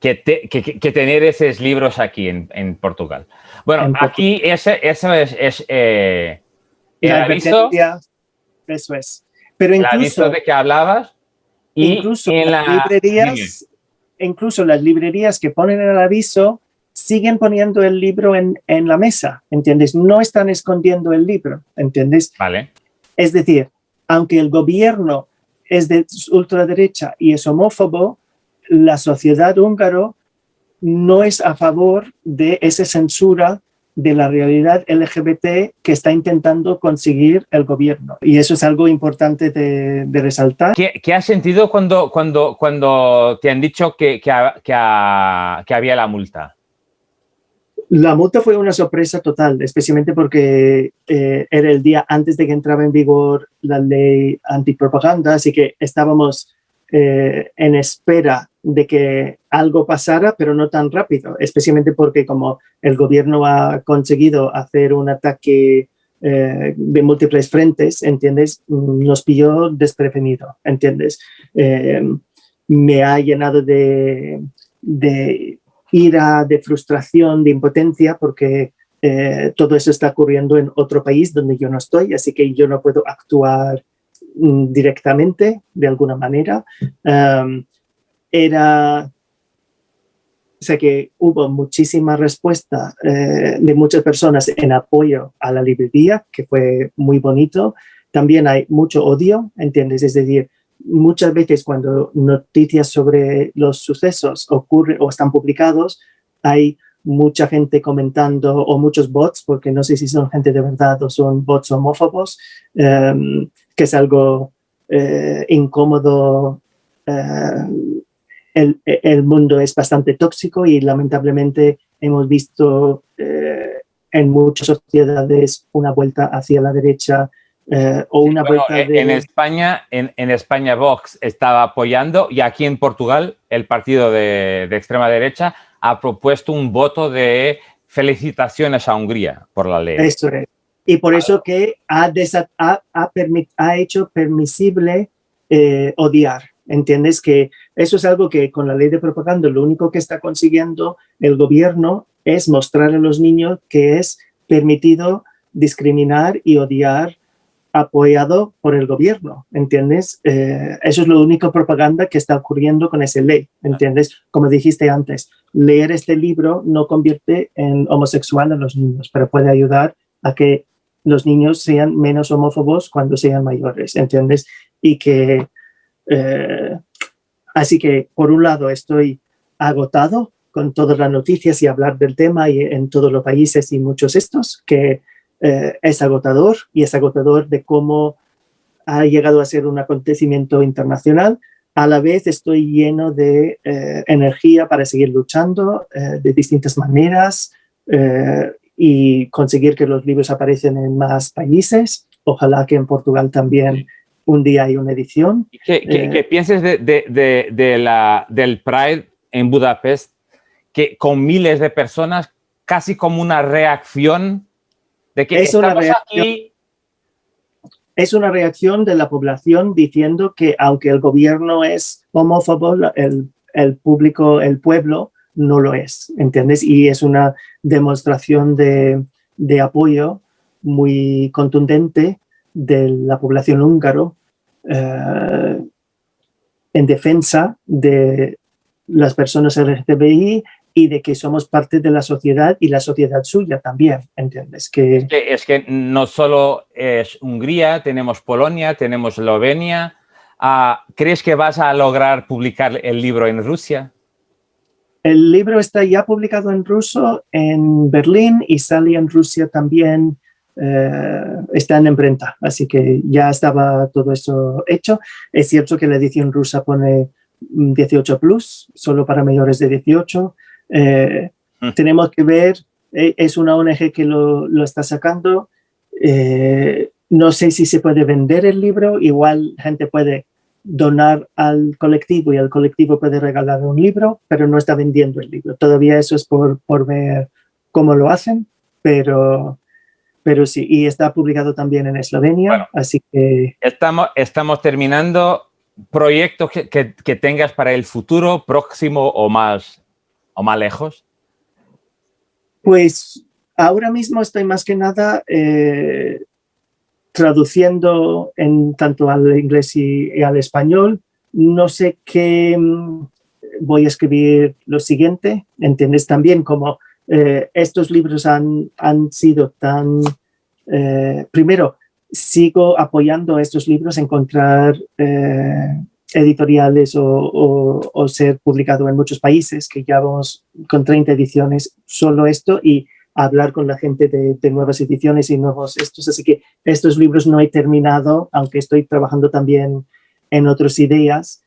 tener esos libros aquí en Portugal. Bueno, aquí eso es el aviso. Eso es. Pero incluso, el aviso de que hablabas. Incluso las librerías que ponen el aviso siguen poniendo el libro en la mesa, ¿entiendes? No están escondiendo el libro, ¿entiendes? Vale. Es decir, aunque el gobierno es de ultraderecha y es homófobo, la sociedad húngara no es a favor de esa censura de la realidad LGBT que está intentando conseguir el gobierno. Y eso es algo importante de resaltar. ¿Qué has sentido cuando te han dicho que había la multa? La multa fue una sorpresa total, especialmente porque era el día antes de que entraba en vigor la ley antipropaganda, así que estábamos en espera de que algo pasara, pero no tan rápido, especialmente porque como el gobierno ha conseguido hacer un ataque de múltiples frentes, ¿entiendes? Nos pilló desprevenido, ¿entiendes? Me ha llenado de ira, de frustración, de impotencia, porque todo eso está ocurriendo en otro país donde yo no estoy, así que yo no puedo actuar directamente, de alguna manera. Sé que hubo muchísima respuesta de muchas personas en apoyo a la librería, que fue muy bonito. También hay mucho odio, ¿entiendes? Es decir, muchas veces cuando noticias sobre los sucesos ocurren o están publicados, hay mucha gente comentando o muchos bots, porque no sé si son gente de verdad o son bots homófobos, que es algo incómodo. El mundo es bastante tóxico y lamentablemente hemos visto en muchas sociedades una vuelta hacia la derecha o una vuelta de... En España Vox estaba apoyando y aquí en Portugal el partido de extrema derecha ha propuesto un voto de felicitaciones a Hungría por la ley. Eso es. Y por eso que ha hecho permisible odiar. ¿Entiendes? Que eso es algo que con la ley de propaganda lo único que está consiguiendo el gobierno es mostrar a los niños que es permitido discriminar y odiar apoyado por el gobierno, ¿entiendes? Eso es lo único propaganda que está ocurriendo con esa ley, ¿entiendes? Como dijiste antes, leer este libro no convierte en homosexual a los niños, pero puede ayudar a que los niños sean menos homófobos cuando sean mayores, ¿entiendes? Y que así que, por un lado, estoy agotado con todas las noticias y hablar del tema y en todos los países y muchos estos, que es agotador, y es agotador de cómo ha llegado a ser un acontecimiento internacional. A la vez estoy lleno de energía para seguir luchando de distintas maneras y conseguir que los libros aparecen en más países. Ojalá que en Portugal también un día hay una edición. ¿Qué piensas del Pride en Budapest, que con miles de personas, casi como una reacción de que estamos aquí? Es una reacción de la población diciendo que aunque el gobierno es homófobo, el público, el pueblo, no lo es, ¿entiendes? Y es una demostración de apoyo muy contundente de la población húngaro en defensa de las personas LGTBI y de que somos parte de la sociedad y la sociedad suya también, ¿entiendes? Es que no solo es Hungría, tenemos Polonia, tenemos Eslovenia. ¿Crees que vas a lograr publicar el libro en Rusia? El libro está ya publicado en ruso en Berlín y sale en Rusia también, está en imprenta, así que ya estaba todo eso hecho. Es cierto que la edición rusa pone 18+, solo para mayores de 18. Tenemos que ver, es una ONG que lo está sacando. No sé si se puede vender el libro, igual gente puede donar al colectivo y el colectivo puede regalar un libro, pero no está vendiendo el libro. Todavía eso es por ver cómo lo hacen, pero sí, y está publicado también en Eslovenia, bueno, así que... Estamos terminando. ¿Proyectos que tengas para el futuro, próximo o más lejos? Pues ahora mismo estoy más que nada traduciendo tanto al inglés y al español. No sé qué voy a escribir lo siguiente, ¿entiendes? También como estos libros han sido tan... primero, sigo apoyando estos libros, encontrar editoriales o ser publicado en muchos países, que ya vamos con 30 ediciones, solo esto, y hablar con la gente de nuevas ediciones y nuevos estos. Así que estos libros no he terminado, aunque estoy trabajando también en otras ideas,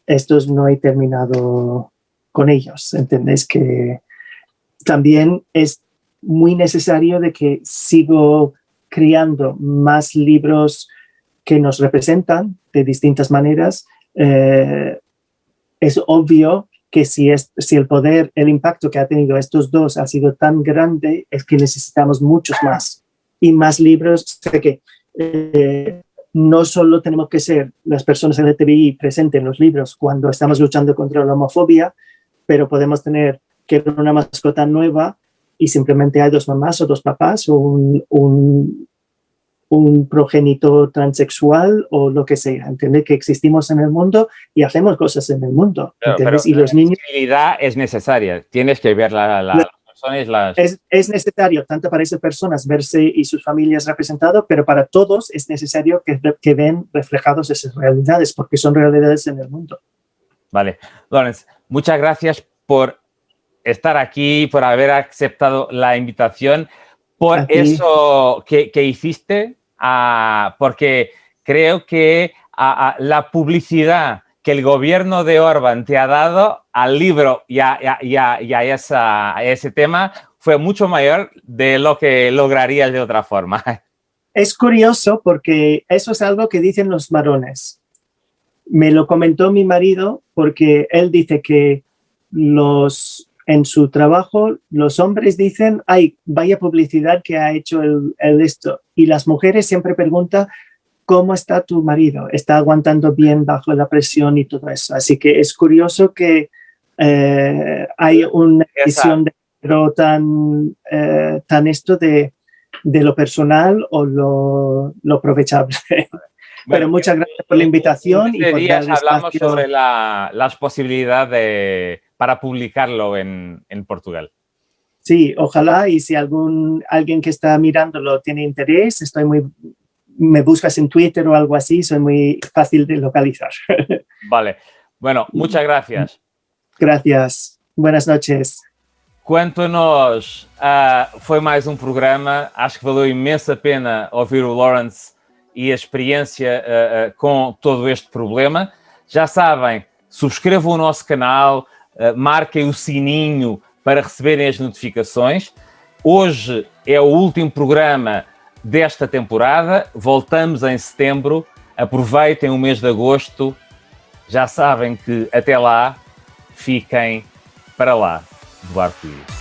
estos no he terminado con ellos. ¿Entendés? Que también es muy necesario de que sigo creando más libros que nos representan de distintas maneras. Es obvio que si el poder, el impacto que ha tenido estos dos ha sido tan grande, es que necesitamos muchos más y más libros. O sea que no solo tenemos que ser las personas LGTBI presentes en los libros cuando estamos luchando contra la homofobia, pero podemos tener que una mascota nueva y simplemente hay dos mamás o dos papás o un progenitor transexual o lo que sea, ¿entiendes? Que existimos en el mundo y hacemos cosas en el mundo, ¿entiendes? Pero y los niños... La visibilidad es necesaria, tienes que ver las personas. Es necesario, tanto para esas personas verse y sus familias representados, pero para todos es necesario que ven reflejados esas realidades, porque son realidades en el mundo. Vale. Lawrence, muchas gracias por estar aquí, por haber aceptado la invitación, por eso que hiciste, porque creo que la publicidad que el gobierno de Orbán te ha dado al libro y a ese tema fue mucho mayor de lo que lograrías de otra forma. Es curioso porque eso es algo que dicen los varones. Me lo comentó mi marido porque él dice que en su trabajo los hombres dicen, ay, vaya publicidad que ha hecho el esto. Y las mujeres siempre preguntan, ¿cómo está tu marido? ¿Está aguantando bien bajo la presión y todo eso? Así que es curioso que hay una visión tan esto de lo personal o lo aprovechable. Pero muchas gracias por la invitación. Y por días hablamos sobre las posibilidades para publicarlo en Portugal. Sí, ojalá, y si alguien que está mirándolo tiene interés, me buscas en Twitter o algo así, soy muy fácil de localizar. Vale, bueno, muchas gracias. Gracias. Buenas noches. Quanto a nós, foi mais um programa. Acho que valeu imensa pena ouvir o Lawrence e a experiência com todo este problema. Já sabem, subscrevam o nosso canal, marquem o sininho para receberem as notificações. Hoje é o último programa desta temporada. Voltamos em setembro. Aproveitem o mês de agosto. Já sabem que até lá, fiquem para lá do arco-íris.